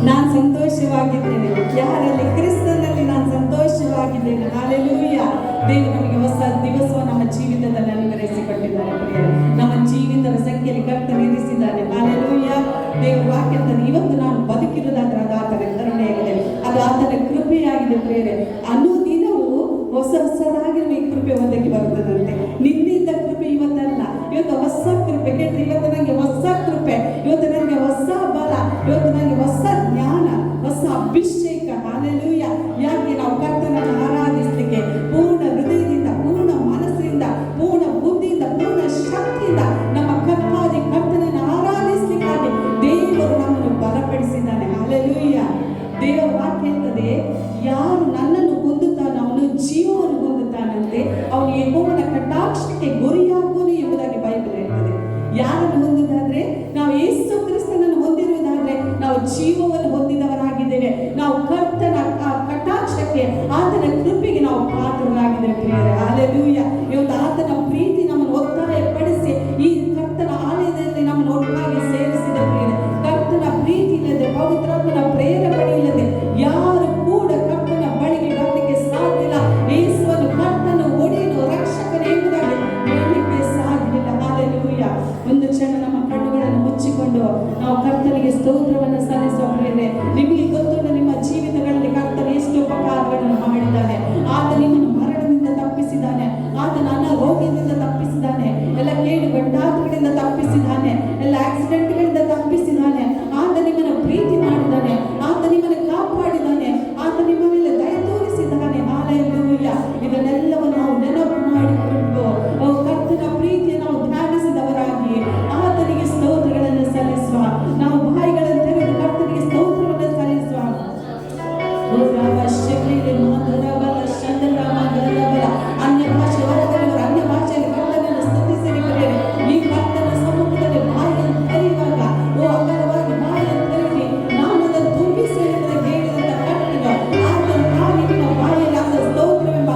ನಾನು ಸಂತೋಷವಾಗಿದ್ದೇನೆ. ಯಾರಲ್ಲಿ? ಕ್ರಿಸ್ತನಲ್ಲಿ ನಾನು ಸಂತೋಷವಾಗಿದ್ದೇನೆ. ಹಾಲೆಲೂಯ. ದೇವರು ನಮಗೆ ಹೊಸ ದಿವಸವನ್ನು ನಮ್ಮ ಜೀವಿತದಲ್ಲಿ ಅನುಗ್ರಹಿಸಿಕೊಟ್ಟಿದ್ದಾರೆ ಪ್ರಿಯರೇ. ನಮ್ಮ ಜೀವಿತದ ಸಂಖ್ಯೆಯಲ್ಲಿ ಕರ್ತನು ಇರಿಸಿದ್ದಾನೆ. ಹಾಲೆಲೂಯ. ದೇವರ ವಾಕ್ಯದಲ್ಲಿ ಇವತ್ತು ನಾನು ಬದುಕಿರುವುದಾದ್ರೆ ಅದು ಆತನ ಕರುಣೆಯಾಗಿದೆ, ಅದು ಆತನ ಕೃಪೆಯಾಗಿದೆ ಪ್ರಿಯರೇ. ಅನುದಿನವೂ ಹೊಸದಾಗಿ ನಮಗೆ ಕೃಪೆ ಒದಗಿ ಬರುತ್ತದಂತೆ. ನಿನ್ನಿಂದ ಕೃಪೆ ಇವತ್ತಲ್ಲ, ಇವತ್ತು ಹೊಸ ಕೃಪೆ. ಕೇಳ್ರಿ, ಇವತ್ತು ನನಗೆ ಹೊಸ ಕೃಪೆ, ಇವತ್ತು ನನಗೆ ಹೊಸ ಬಲ, ಇವತ್ತು ನನಗೆ ಹೊಸ ಜ್ಞಾನ, ಹೊಸ ಅಭಿಷೇಕ. ಹಾಲೆಲೂಯ. ಯಾಕೆ? ನಾವು ಕರ್ತನನ್ನು ಆರಾಧಿಸಲಿಕ್ಕೆ ಪೂರ್ಣ ಹೃದಯದಿಂದ, ಪೂರ್ಣ ಮನಸ್ಸಿನಿಂದ, ಪೂರ್ಣ ಬುದ್ಧಿಯಿಂದ, ಪೂರ್ಣ ಶಕ್ತಿಯಿಂದ ನಮ್ಮ ಕರ್ತನನ್ನು ಆರಾಧಿಸಲಿಕ್ಕಾಗಿ ದೇವರು ನಮ್ಮನ್ನು ಬಲಪಡಿಸಿದ್ದಾನೆ. ಹಾಲೆಲೂಯ. ದೇವರ ವಾಕ್ಯ ಹೇಳ್ತದೆ, ಯಾರು ನನ್ನನ್ನು ಹೊಂದುತ್ತಾನೋ ಅವನು ಜೀವವನ್ನು ಹೊಂದುತ್ತಾನಂತೆ, ಅವನು ಯೆಹೋವನ ಕಟಾಕ್ಷಕ್ಕೆ ಗುರಿಯಾಗುವನು ಎಂಬುದಾಗಿ ಬೈಬಲ್ ಹೇಳ್ತದೆ. ಯಾರನ್ನು ಹೊಂದುವುದಾದ್ರೆ? ನಾವು ಯೇಸು ಕ್ರಿಸ್ತನನ್ನು ಹೊಂದಿರುವುದಾದ್ರೆ ನಾವು ಜೀವವನ್ನು ಹೊಂದಿದವರಾಗಿದ್ದೇವೆ. ನಾವು ಕರ್ತನ ಕಟಾಕ್ಷಕ್ಕೆ, ಆತನ ಕೃಪೆಗೆ ನಾವು ಪಾತ್ರರಾಗಿದ್ದೇವೆ ಪ್ರಿಯರೇ. ಹಾಲೆಲೂಯ. ಇವತ್ತು ಆತನ ಪ್ರೀತಿ ನಮ್ಮನ್ನು ಒತ್ತಾಯ ಪಡಿಸಿ ಈ ಕರ್ತನ ಆಲಯದಲ್ಲಿ ನಮ್ಮನ್ನು ಒಟ್ಟಾಗಿ ಸೇರಿಸಿದ ಪ್ರಿಯರೇ. ಕರ್ತನ ಪ್ರೀತಿ ಇಲ್ಲದೆ, ಪವಿತ್ರಾತ್ಮನ ಪ್ರೇರಣೆ ಇಲ್ಲದೆ ಯಾರು ಕೂಡ ಕರ್ತನ ಬಳಿಗೆ ಬರಲಿಕ್ಕೆ ಸಾಧ್ಯ ಇಲ್ಲ. ಯೇಸುವನ್ನು ಕರ್ತನು ಒಡೆಯನು ರಕ್ಷಕನು ಎಂಬುದಾಗಿ ಹೇಳಲಿಕ್ಕೆ ಸಾಧ್ಯವಿಲ್ಲ. ಹಾಲೆಲೂಯ. ಒಂದು ಕ್ಷಣ ನಮ್ಮ ಕಣ್ಣುಗಳನ್ನು ಮುಚ್ಚಿಕೊಂಡು ನಾವು ಕರ್ತನಿಗೆ ಸ್ತೋತ್ರವನ್ನು ಸಲ್ಲಿಸುವ ಪ್ರಿಯರೇ. ನಿಮಗೆ ಗೊತ್ತುಂಟು, ನಿಮ್ಮ ಜೀವಿತಗಳಲ್ಲಿ ಕರ್ತನು ಎಷ್ಟು ಉಪಕಾರಗಳನ್ನು ಮಾಡಿದ್ದಾನೆ. ಆತ ನಿಮ್ಮನ್ನು ಮರಣದಿಂದ ತಪ್ಪಿಸಿದ್ದಾನೆ, ಆತನ ಅನಾರೋಗ್ಯದಿಂದ ತಪ್ಪಿಸಿದ್ದಾನೆ, ಎಲ್ಲ ಕೇಡು ಗಂಡಾತಗಳಿಂದ ತಪ್ಪಿಸಿದ್ದಾನೆ, ಎಲ್ಲ ಆಕ್ಸಿಡೆಂಟ್ಗಳಿಂದ ತಪ್ಪಿಸಿದ್ದಾನೆ. ಆತ ನಿಮ್ಮನ್ನು ಪ್ರೀತಿ ಮಾಡಿದ್ದಾನೆ, ಆತ ನಿಮ್ಮನ್ನು ಕಾಪಾಡಿದ್ದಾನೆ, ಆತ ನಿಮ್ಮ ಮೇಲೆ ದಯ ತೋರಿಸಿದ್ದಾನೆ. ಹಾಲೆಲೂಯ. ಇದನ್ನೆಲ್ಲವನ್ನು ನಾವು ನೆನಪು ಮಾಡಿಕೊಂಡು ಕರ್ತನ ಪ್ರೀತಿಯ ನಾವು ಧ್ಯಾನಿಸಿದವರಾಗಿ ಆತನಿಗೆ ಸ್ತೋತ್ರಗಳನ್ನು ಸಲ್ಲಿಸುವ. ನಾವು ಬಾಯಿಗಳನ್ನು ತೆರೆದು ಕರ್ತನಿಗೆ ಸ್ತೋತ್ರವನ್ನು ಸಲ್ಲಿಸುವ. ಅನ್ಯ ಭಾಷೆ ಹೊರಗಡೆಯವರು ಅನ್ಯ ಭಾಷೆಯಲ್ಲಿ ಕರ್ತನನ್ನು ಸ್ತುತಿಸಿರಿ ಪ್ರಿಯರೇ. ಈ ಕರ್ತನ ಸಮ್ಮುಖದಲ್ಲಿ ಬಾಯಿಯನ್ನು ತೆರೆಯುವಾಗ ಅಗಲವಾಗಿ ಬಾಯಿಯನ್ನು ತೆರೆಯಿರಿ, ನಾನು ಅದನ್ನು ತುಂಬಿಸಿ ಎಂಬುದಾಗಿ ಹೇಳಿದಂತ ಕರ್ತನು ಆತನ ತಾಯಿ ನಿಮ್ಮ ಬಾಯಲ್ಲಿ ಆದ ಸ್ತೋತ್ರವೆಂಬ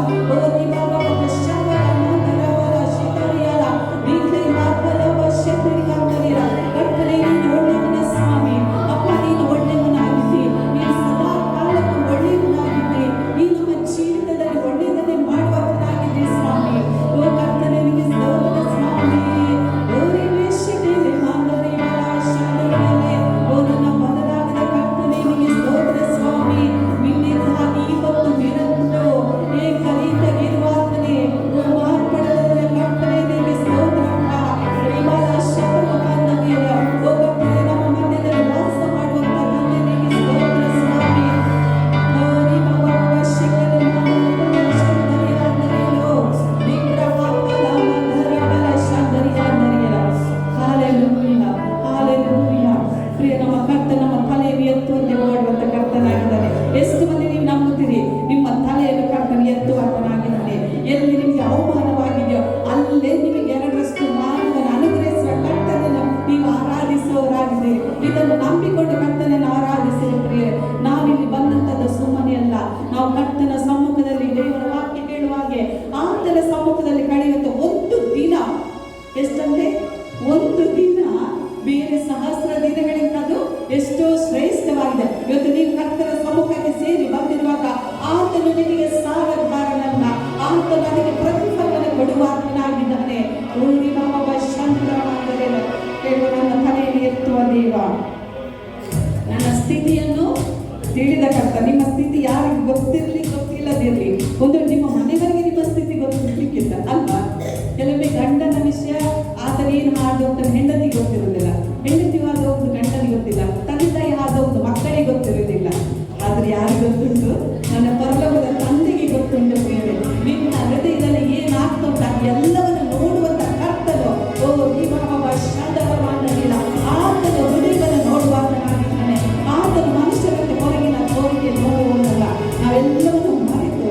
ಕರ್ತನೇ, ನೀನು ಒಳ್ಳೆಯವನ ಸ್ವಾಮಿ. ಅಪ್ಪ, ನೀನು ಒಳ್ಳೆಯವನಾಗಿದ್ದಿ, ನೀನು ಸದಾ ಕಾಲಕ್ಕೂ ಒಳ್ಳೆಯವನಾಗಿದ್ದಿ. ಈ ನಮ್ಮ ಜೀವಿತದಲ್ಲಿ ಒಳ್ಳೆಯದನ್ನೇ ಮಾಡುವವನಾಗಿದ್ದಿ ಸ್ವಾಮಿ. ಓ ಕರ್ತನೇ, ನಿಮಗೆ ಸ್ತೋತ್ರ ಸ್ವಾಮಿ. ಓ ನನ್ನ ಬದಲಾಗದ ಕರ್ತನೇ, ನಿಮಗೆ ಸ್ತೋತ್ರ ಸ್ವಾಮಿ. ನಿನ್ನಿಂದಾಗಿ ಇವತ್ತು ನಿರಂತರ ಏಕರೀತಿಯಾಗಿರುವಾತನೇ, ಓ ಮಾರ್ಪಡದ ಕರ್ತನೇ, ನಿಮಗೆ ಸ್ತೋತ್ರ. ಓ ಕರ್ತನೇ, ನಮ್ಮ ಮಧ್ಯದಲ್ಲಿ ವಾಸ ಮಾಡುವಂತ ತಂದೆ, ನಿಮಗೆ ಸ್ತೋತ್ರ ಸ್ವಾಮಿ. ಪ್ರಿಯ, ನಮ್ಮ ಕರ್ತ ನಮ್ಮ ತಲೆಯನ್ನು ಎತ್ತುವಂತೆ ಮಾಡುವಂತ ಕರ್ತನಾಗಿದ್ದಾನೆ. ಎಷ್ಟು ಮಂದಿ ನೀವು ನಂಬುತ್ತೀರಿ? ನಿಮ್ಮ ತಲೆಯನ್ನು ಕರ್ತನ ಎತ್ತುವಂತನಾಗಿದ್ದಾನೆ. ಎಲ್ಲಿ ನಿಮಗೆ ಅವಮಾನವಾಗಿದೆಯೋ ಅಲ್ಲೇ ನಿಮಗೆ ಎರಡರಷ್ಟು ಮಾನವನ್ನು ಅನುಗ್ರಹಿಸುವ ಕರ್ತನನ್ನು ನೀವು ಆರಾಧಿಸುವವರಾಗಿದ್ದೀರಿ. ಇದನ್ನು ನಂಬಿಕೊಂಡು ಕರ್ತನನ್ನು ಆರಾಧಿಸಿರಿ ಪ್ರಿಯರೇ. ನಾವಿಲ್ಲಿ ಬಂದಂಥದ್ದು ಸುಮ್ಮನೆ ಅಲ್ಲ. ನಾವು ಕರ್ತನ ಸಮ್ಮುಖದಲ್ಲಿ ದೇವರ ವಾಕ್ಯ ಹೇಳುವ ಹಾಗೆ ಆತನ ಸಮ್ಮುಖದಲ್ಲಿ ಕಳೆಯುವಂತ ಒಂದು ದಿನ ಎಷ್ಟಂದ್ರೆ, ಒಂದು ದಿನ ಬೇರೆ ಸಹಸ್ರ ದಿನಗಳಿಂದ ಅದು ಎಷ್ಟೋ ಶ್ರೇಷ್ಠವಾಗಿದೆ. ಇವತ್ತು ನೀವು ಕರ್ತನ ಸಮ್ಮುಖಕ್ಕೆ ಸೇರಿ ಬಂದಿರುವಾಗ ಆತನು ನಿಮಗೆ ಸಾಲಗಾರನಲ್ಲ, ಆತನು ಅದಕ್ಕೆ ಪ್ರತಿಫಲವನ್ನು ಕೊಡುವಾತನಾಗಿದ್ದಾನೆ. ನನ್ನ ತಲೆಯಲ್ಲಿ ಎತ್ತುವ ದೇವ, ನನ್ನ ಸ್ಥಿತಿಯನ್ನು ತಿಳಿದ ಕರ್ತ. ನಿಮ್ಮ ಸ್ಥಿತಿ ಯಾರಿಗೆ ಗೊತ್ತಿರಲಿ ಗೊತ್ತಿಲ್ಲದಿರಲಿ, ಒಂದು ನಿಮ್ಮ ಮನೆಯವರಿಗೆ ನಿಮ್ಮ ಸ್ಥಿತಿ ಗೊತ್ತಿರ್ಲಿಕ್ಕಿಲ್ಲ ಅಲ್ವಾ? ಕೆಲವೊಮ್ಮೆ ಗಂಡನ ವಿಷಯ ಆತನೇನು ಹಾದು ಅಂತ ಹೆಂಡತಿಗೆ ಗೊತ್ತಿರೋದಿಲ್ಲ, ಹೆಂಡತಿ ಹಾದ ಒಂದು ಗಂಡನಿಗೆ ಗೊತ್ತಿಲ್ಲ, ತಂದೆ ತಾಯಿ ಹಾದ ಒಂದು ಮಕ್ಕಳಿಗೆ ಗೊತ್ತಿರೋದಿಲ್ಲ. ಆದ್ರೆ ಯಾರಿಗೆ ಗೊತ್ತುಂಟು? ನನ್ನ ಪರಲೋಕದ ತಂದೆಗೆ ಗೊತ್ತುಂಟು ಪ್ರಿಯರೇ. ನಿನ್ನ ಹೃದಯದಲ್ಲಿ ಏನಾಗ್ತುಂಟ ಎಲ್ಲವನ್ನು ನೋಡುವಂತ ಕರ್ತನು. ಓ ಶಾಂತವಾಗಿಲ್ಲ, ಆತನ ಹೃದಯವನ್ನು ನೋಡುವಾತನಾಗಿದ್ದಾನೆ. ಆತನ ಮನುಷ್ಯರಂತೆ ಹೊರಗಿನ ಕೋರಿಕೆ ನೋಡುವುದಲ್ಲ. ನಾವೆಲ್ಲವನ್ನು ಮರೆತು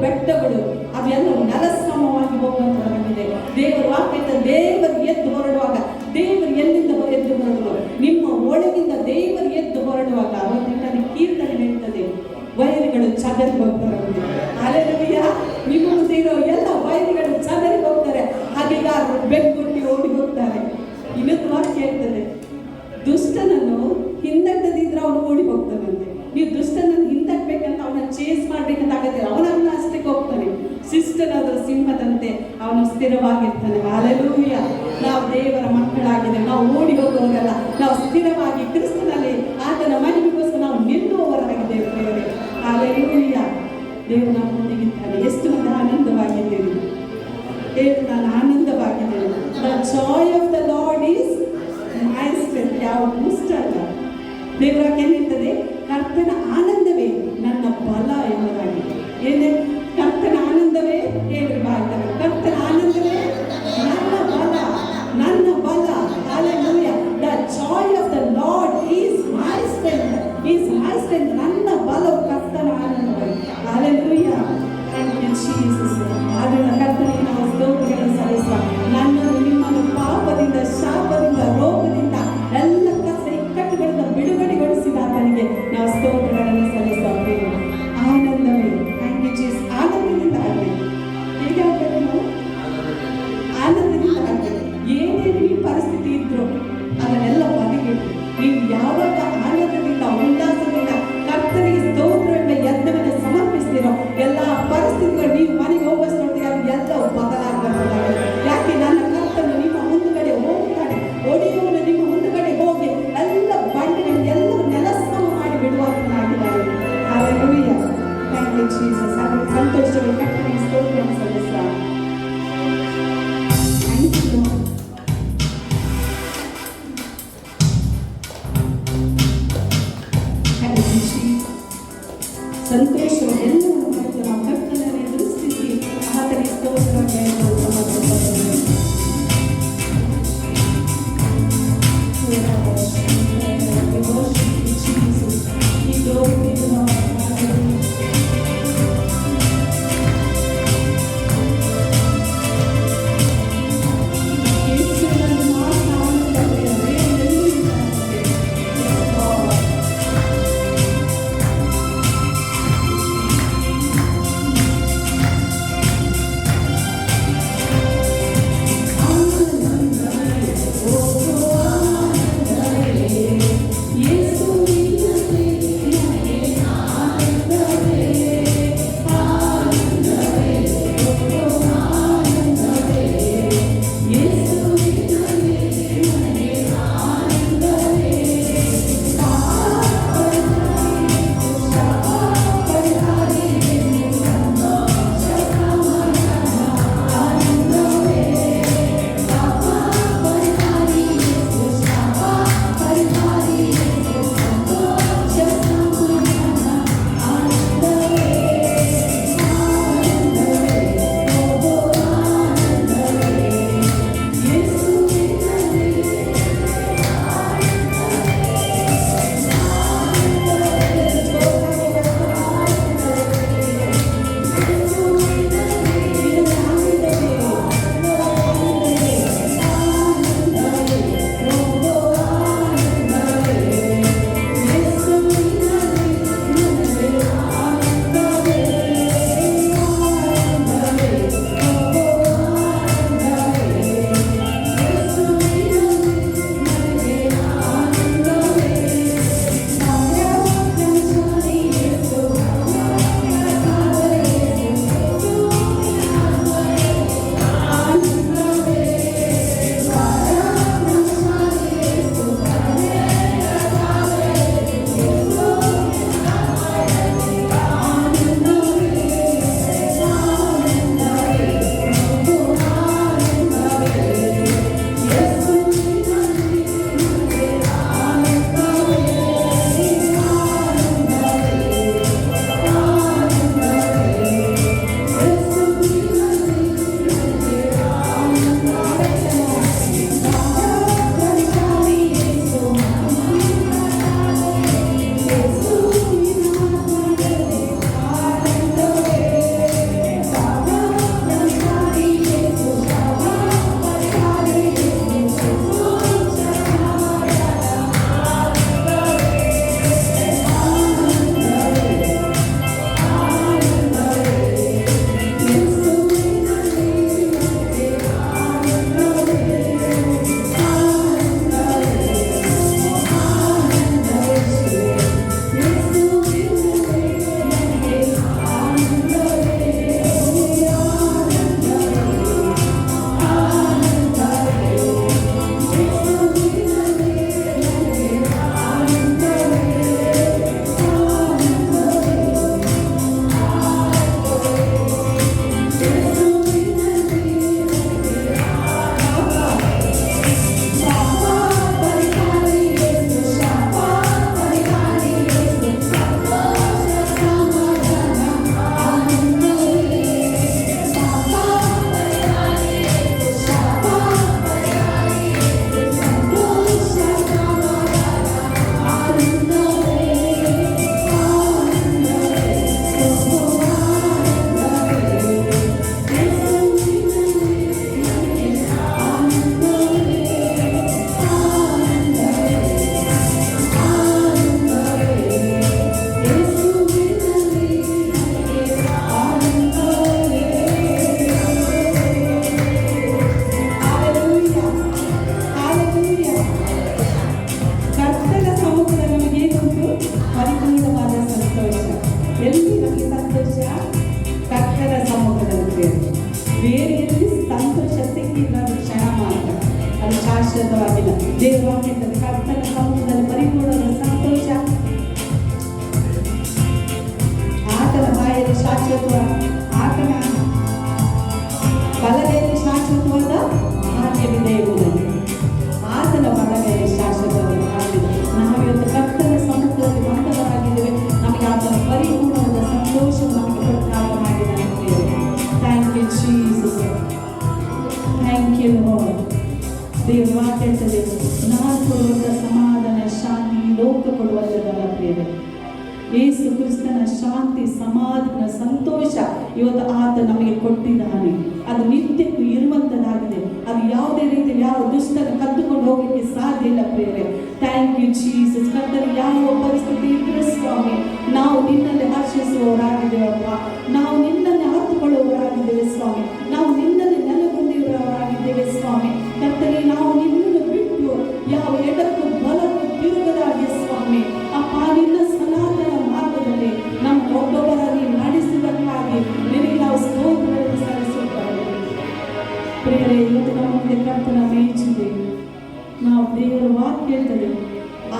ಬೆಟ್ಟಗಳು ಅವೆಲ್ಲ ನೆಲಸಮವಾಗಿ ಹೋಗುವಂತದ್ದಾಗಿದೆ. ದೇವರ ವಾಕ್ಯದ ದೇವರು ಎದ್ದು ಹೊರಡುವಾಗ, ದೇವರು ಎಲ್ಲಿಂದ ಎದ್ದು ಹೊರಡುವ, ನಿಮ್ಮ ಒಳಗಿಂದ ದೇವರು ಎದ್ದು ಹೊರಡುವಾಗ ಅವತ್ತಿನ ಕೀರ್ತನೆ ಹೇಳ್ತದೆ, ವೈರಿಗಳು ಚದರಿ ಹೋಗ್ತಾರೆ. ಅಲೆಲುಯ್ಯ, ನಿಮ್ಮ ಮುಂದೆ ಇರೋ ಎಲ್ಲ ವೈರಿಗಳು ಚದರಿ ಹೋಗ್ತಾರೆ, ಹಾಗೆಗಾರರು ಬೆಂಗೊಟ್ಟಿ ಓಡಿ ಹೋಗ್ತಾರೆ. ಇನ್ನೊಂದು ವಾಕ್ಯ ಹೇಳ್ತದೆ, ದುಷ್ಟನನ್ನು ಹಿಂದಟ್ಟದಿದ್ರೆ ಅವನು ಓಡಿ ಹೋಗ್ತಾನಂತೆ. ನೀವು ದುಷ್ಟನನ್ನು ಹಿಂದಟ್ಬೇಕಂತ ಅವನ ಚೇಸ್ ಮಾಡ್ಬೇಕಂತ ಆಗತ್ತೆ, ಅವನನ್ನ ಅಷ್ಟಕ್ಕೆ ಹೋಗ್ತಾನೆ. ಶಿಷ್ಟನಾದ ಸಿಂಹದಂತೆ ಅವನು ಸ್ಥಿರವಾಗಿರ್ತಾನೆ. ಅಲೆಲುಯ್ಯ, ನಾವು ದೇವರ ಮಕ್ಕಳಾಗಿದೆ, ನಾವು ಓಡಿ ಹೋಗುವವರಲ್ಲ, ನಾವು ಸ್ಥಿರವಾಗಿ ಕ್ರಿಸ್ತನಲ್ಲಿ ಆತನ ಮಹಿಮೆಗೋಸ್ಕರ ನಾವು ನಿಲ್ಲುವವರಾಗಿದ್ದೇವೆ. ದೇವರೇ ಅಲೆಲುಯ್ಯ, ದೇವರು ನಮ್ಮ ಮುಂದಿಗಿದ್ದಾನೆ. ಎಷ್ಟು ಮಂದಿ ಆನಂದವಾಗಿದ್ದೇವೆ ಹೇಳಿ, ನಾನು ಆನಂದವಾಗಿದ್ದೇನೆ. The joy of the Lord is my strength. ಯಾವ ಬೂಸ್ಟ್ ಅಲ್ಲ, ದೇವರ ಏನಿರ್ತದೆ, ಕರ್ತನ ಆನಂದವೇ ನನ್ನ ಬಲ ಎಂಬುದಾಗಿದೆ. ಏನೇ ಕರ್ತನ ಆನಂದವೇ ಹೇಳಿ ಬಾಯ್ತಾರೆ, ಕರ್ತನ ಆನಂದವೇ ನನ್ನ ಬಲ, ನನ್ನ ಬಲ. Hallelujah, the joy of the Lord is my strength, is my strength. ನನ್ನ ಬಲವು ಕರ್ತನ ಆನಂದವೇ. Hallelujah, thank you Jesus. ಆದ್ದರಿಂದ ಕರ್ತನಿಗೆ ನಾವು ಸ್ತೋತ್ರಗಳನ್ನು ಸಲ್ಲಿಸುವ. ನನ್ನನ್ನು ನಿಮ್ಮನ್ನು ಪಾಪದಿಂದ, ಶಾಪದಿಂದ, ರೋಗದಿಂದ, ಎಲ್ಲ ಕಸ ಇಕ್ಕಟ್ಟುಗಳಿಂದ ಬಿಡುಗಡೆಗೊಳಿಸಿದ ಆತನಿಗೆ ನಾವು ಸ್ತೋತ್ರಗಳನ್ನು ಸಲ್ಲಿಸುತ್ತೇವೆ. ಆನಂದವೇ, ಥ್ಯಾಂಕ್ ಯು ಜೀಸಸ್. ಆನಂದದಿಂದ ಆಗಬೇಕು. ಹೇಗೆ ಆಗಬೇಕು ನಾವು? ಆನಂದದಿಂದ ಆಗಬೇಕು. ಏನೇನು ಈ ಪರಿಸ್ಥಿತಿ ಇದ್ರು ಅದನ್ನೆಲ್ಲ ಬದಿಗಿಟ್ಟು ನೀವು ಯಾವಾಗ ಆನಂದದಿಂದ, ಉಲ್ಲಾಸದಿಂದ ಕರ್ತನಿಗೆ ಸ್ತೋತ್ರವೆಂಬ ಯಜ್ಞವನ್ನು ಸಮರ್ಪಿಸ್ತೀರೋ, ಎಲ್ಲ ಪರಿಸ್ಥಿತಿಗಳು ನೀವು ಮನೆಗೆ ಹೋಗೋಷ್ಟೊತ್ತಿಗೆ ಅದು ಎಲ್ಲವೂ ಬದಲಾಗಬೇಕಾಗಿದೆ. ಯಾಕೆ? ನನ್ನ ಕರ್ತನು ನಿಮ್ಮ ಮುಂದುಗಡೆ ಹೋಗ್ತಾನೆ, ಒಡೆಯುವನು ನಿಮ್ಮ ಮುಂದುಗಡೆ ಹೋಗಿ ಎಲ್ಲ ಬಂಡೆಗಳು ಎಲ್ಲವೂ ನೆಲಸಮ ಮಾಡಿ ಬಿಡುವಂತಾಗಿದ್ದಾರೆ. Hallelujah, thank you Jesus. ಅದಕ್ಕೆ ಸಂತೋಷವಾಗಿ ಕರ್ತನಿಗೆ ಸ್ತೋತ್ರವನ್ನು ಸಲ್ಲಿಸುವ. Thank you Lord. ಸಂತೋಷವು ಎಲ್ಲವನ್ನು ಕುರಿತು ನಾವು ಕರ್ತನನ್ನು ದೃಷ್ಟಿಸಿ ಆತನಿಗೆ ಸ್ತೋತ್ರವನ್ನು ಪ್ರಿಯರೇ. ಬೇರೆ ಎಲ್ಲಿ ಸಂತೋಷ ಸಿಕ್ಕಿಲ್ಲ, ಅದು ಕ್ಷಣ ಮಾತ್ರ, ಅದು ಶಾಶ್ವತವಾಗಿಲ್ಲ. ದೇವರ ವಾಕ್ಯದಲ್ಲಿ ಕರ್ತನ ಸಮ್ಮುಖದಲ್ಲಿ ಪರಿಪೂರ್ಣವಾದ ಸಂತೋಷ, ಆತನ ಬಾಯಲ್ಲಿ ಶಾಶ್ವತವಾದ, ಆತನ ಬಲಗೈಯಲ್ಲಿ ಶಾಶ್ವತವಾದ ಭಾಗ್ಯವಿದೆ ಎಂಬುದನ್ನು, ಆತನ ಬಲಗೈಯಲ್ಲಿ ಶಾಶ್ವತವಾದ ಭಾಗ್ಯವಿದೆ. ನಾವಿವತ್ತು ಕರ್ತನ ಸಮ್ಮುಖದಲ್ಲಿ ಮಂದರಾಗಿದ್ದೇವೆ. ನಮಗೆ ಆತನ ಪರಿಪೂರ್ಣವಾದ ಸಂತೋಷ ನಮಗೆ ಪ್ರತ್ಯಾಗವಾಗಿದ್ದಾನೆ. Thank you Jesus, thank you Lord. ದೇವರ ವಾಕ್ಯ ಹೇಳ್ತದೆ, ನಾನು ಕೊಡುವಂಥ ಸಮಾಧಾನ ಶಾಂತಿ ಈ ಲೋಕ ಕೊಡುವಂಥದ್ದಲ್ಲ ಪ್ರಿಯರೇ. ಯೇಸು ಕ್ರಿಸ್ತನ ಶಾಂತಿ, ಸಮಾಧಾನ, ಸಂತೋಷ ಇವತ್ತು ಆತ ನಮಗೆ ಕೊಟ್ಟಿದ್ದಾನೆ. ಅದು ನಿತ್ಯಕ್ಕೂ ಇರುವಂಥದ್ದಾಗಿದೆ. ಅದು ಯಾವುದೇ ರೀತಿಯಲ್ಲಿ ಯಾವ ದುಷ್ಟನ ಕದ್ದುಕೊಂಡು ಹೋಗಲಿಕ್ಕೆ ಸಾಧ್ಯ ಇಲ್ಲ ಪ್ರಿಯರೇ. Thank you Jesus. ಕರ್ತನ ಯಾವ ಪರಿಸ್ಥಿತಿ ಇದ್ರೂ ಸ್ವಾಮಿ, ನಾವು ನಿನ್ನಲ್ಲಿ ಹರ್ಷಿಸುವವರಾಗಿದ್ದೇವಪ್ಪ. ನಾವು ನಿನ್ನಲ್ಲಿ ಹತ್ತುಕೊಳ್ಳುವವರಾಗಿದ್ದೇವೆ ಸ್ವಾಮಿ. ನಾವು ನಿನ್ನಲ್ಲಿ ನೆಲೆಗೊಂಡಿರುವವರಾಗಿದ್ದೇವೆ ಸ್ವಾಮಿ. ಕರ್ತನೆ, ನಾವು ನಿನ್ನನ್ನು ಬಿಟ್ಟು ಯಾವ ಎಡಕ್ಕೂ ಬಲಕ್ಕೂ ತಿರುಗದಾಗೆ ಸ್ವಾಮಿ ಅಪ್ಪ, ನಿನ್ನ ಸನಾತನ ಮಾರ್ಗದಲ್ಲಿ ನಮ್ಮ ಒಬ್ಬೊಬ್ಬರಾಗಿ ನಡೆಸುವುದಕ್ಕಾಗಿ ನಿನಗೆ ನಾವು ಸ್ತೋತ್ರಗಳನ್ನು ಸಲ್ಲಿಸುತ್ತೇವೆ ಪ್ರಿಯರೇ. ಇವತ್ತು ನಮ್ಮ ಮುಂದೆ ಕರ್ತನ ಮೇಜಿದೆ. ನಾವು ದೇವರ ವಾಕ್ಯ ಹೇಳ್ತದೆ,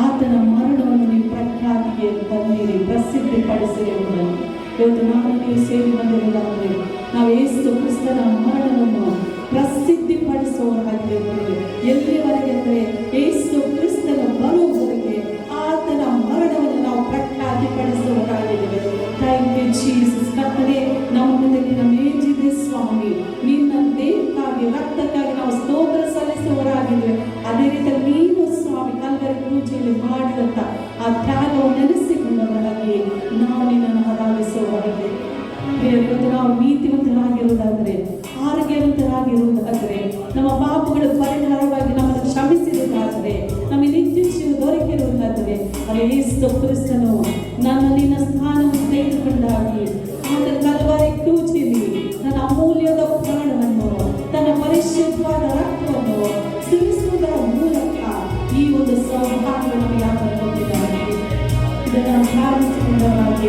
ಆತನ ಮರಣವನ್ನು ನೀವು ಪ್ರಖ್ಯಾತಿಗೆ ತಂದಿರಿ, ಪ್ರಸಿದ್ಧಿಪಡಿಸಿರಿ ಎಂಬುದನ್ನು. ಇವತ್ತು ನಾನು ನೀವು ಸೇರಿ ಬಂದಿರುವುದಾದರೆ ನಾವು ಯೇಸು ಕ್ರಿಸ್ತನ ಮರಣವನ್ನು ಪ್ರಸಿದ್ಧಿಪಡಿಸುವವರಾಗಿದ್ದೇವೆ. ಎಲ್ಲಿವರೆಗೆ ಅಂದರೆ ಯೇಸು ಕ್ರಿಸ್ತನ ಬರುವವರೆಗೆ ಆತನ ಮರಣವನ್ನು ನಾವು ಪ್ರಖ್ಯಾತಿಪಡಿಸುವವರಾಗಿದ್ದೇವೆ. Thank you Jesus. ಕರ್ತನೇ, ನಮ್ಮ ಮುಂದೆ ನಿನ್ನ ಮೇಜಿದೆ ಸ್ವಾಮಿ. ನಿನ್ನ ದೇಹಕ್ಕಾಗಿ, ರಕ್ತಕ್ಕಾಗಿ ನಾವು ಸ್ತೋತ್ರ ಸಲ್ಲಿಸುವವರಾಗಿದ್ದೇವೆ. ಅದೇ ರೀತಿಯಲ್ಲಿ ನೀನು ಸ್ವಾಮಿ ಕಲ್ವರಿ ಪೂಜೆಯಲ್ಲಿ ಮಾಡಿದಂಥ ಆ ತ್ಯಾಗವನ್ನು ನೆನೆಸಿಕೊಂಡವರಾಗಿ ನಾವು ನಿನ್ನನ್ನು ಆರಾಧಿಸುವವರಾಗಿ. ಇವತ್ತು ನಾವು ನೀತಿವಂತರಾಗಿರುವುದಾದರೆ, ಆರೋಗ್ಯವಂತರಾಗಿರುವುದಾದರೆ, ನಮ್ಮ ಪಾಪಗಳ ಪರಿಹಾರವಾಗಿ ನಮ್ಮನ್ನು ಕ್ಷಮಿಸಿರುವುದಾದರೆ, ನಮಗೆ ನಿತ್ಯ ಜೀವ ದೊರಕಿರುವುದಾದರೆ, ಅದೇ ಯೇಸು ಕ್ರಿಸ್ತನು ನನ್ನ ನಿನ್ನ ಸ್ಥಾನವನ್ನು ತೆಗೆದುಕೊಂಡಾಗಿ ಆತ ಕಲ್ವರಿ ಪೂಜೆಯಲ್ಲಿ ನನ್ನ ಅಮೂಲ್ಯದ ಪ್ರಾಣವನ್ನು, ತನ್ನ ಪರಿಶುದ್ಧವಾದ ರಕ್ತವನ್ನು ಸುರಿಸುವುದರ ಮೂಲಕ ಈ ಒಂದು ಸೌಭಾಗ್ಯ ನಮಗೆ ಆತನು ಕೊಟ್ಟಿದ್ದಾರೆ. ಇದನ್ನು ಪ್ರಾರಂಭಿಸಿಕೊಂಡವರಾಗಿ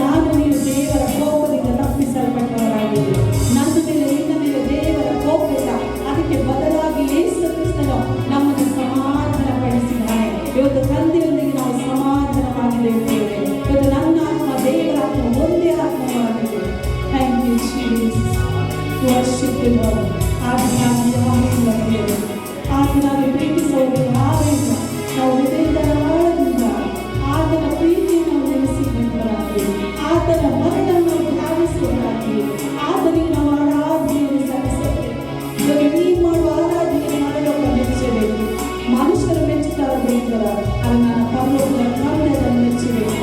ನಾನು ನೀವು ದೇವರ ಕೋಪದಿಂದ ತಪ್ಪಿಸಲ್ಪಟ್ಟವರಾಗಿದ್ದೀವಿ. ನನ್ನ ಮೇಲೆ ನಿನ್ನ ಮೇಲೆ ದೇವರ ಕೋಪ ಇಲ್ಲ. ಅದಕ್ಕೆ ಬದಲಾಗಿ ಯೇಸು ಕ್ರಿಸ್ತನು ನಮ್ಮನ್ನು ಸಮಾಧಾನ ಪಡಿಸಿದ್ದಾನೆ. ಇವತ್ತು ತಂದೆಯೊಂದಿಗೆ ನಾವು ಸಮಾಧಾನವಾಗಿದ್ದೇವೆ. ಇವತ್ತು ನನ್ನ ಆತ್ಮ ದೇವರ ಆತ್ಮ ಒಂದೇ ಆತ್ಮವಾಗಿದೆ. Thank you Jesus. Worship you Lord. ಆತನಾಗಿ ಪ್ರೀತಿಸುವುದು ಯಾರಿಂದ ನಾವು ಹೃದಯದ ಆಳದಿಂದ ಆತನ ಪ್ರೀತಿಯನ್ನು ನಾವು ನೆನೆಸಿಕೊಂಡವರಾಗಿ, ಆತನ ಮರಣವನ್ನು ಧ್ಯಾನಿಸುವವರಾಗಿ, ಆತನಿಗೆ ನಾವು ಆರಾಧನೆಯನ್ನು ಸಲ್ಲಿಸುತ್ತೇವೆ. ಇವಾಗ ನೀವು ಮಾಡುವ ಆರಾಧನೆ ಮಾಡಲೋಕ ಮೆಚ್ಚಬೇಕು. ಮನುಷ್ಯರು ಮೆಚ್ಚುತ್ತಾರೆ ಬೇಕಲ್ಲ, ಅದು ನನ್ನ ಪರಲೋಕದ ತಂದೆ ಅದನ್ನು ಮೆಚ್ಚಬೇಕು.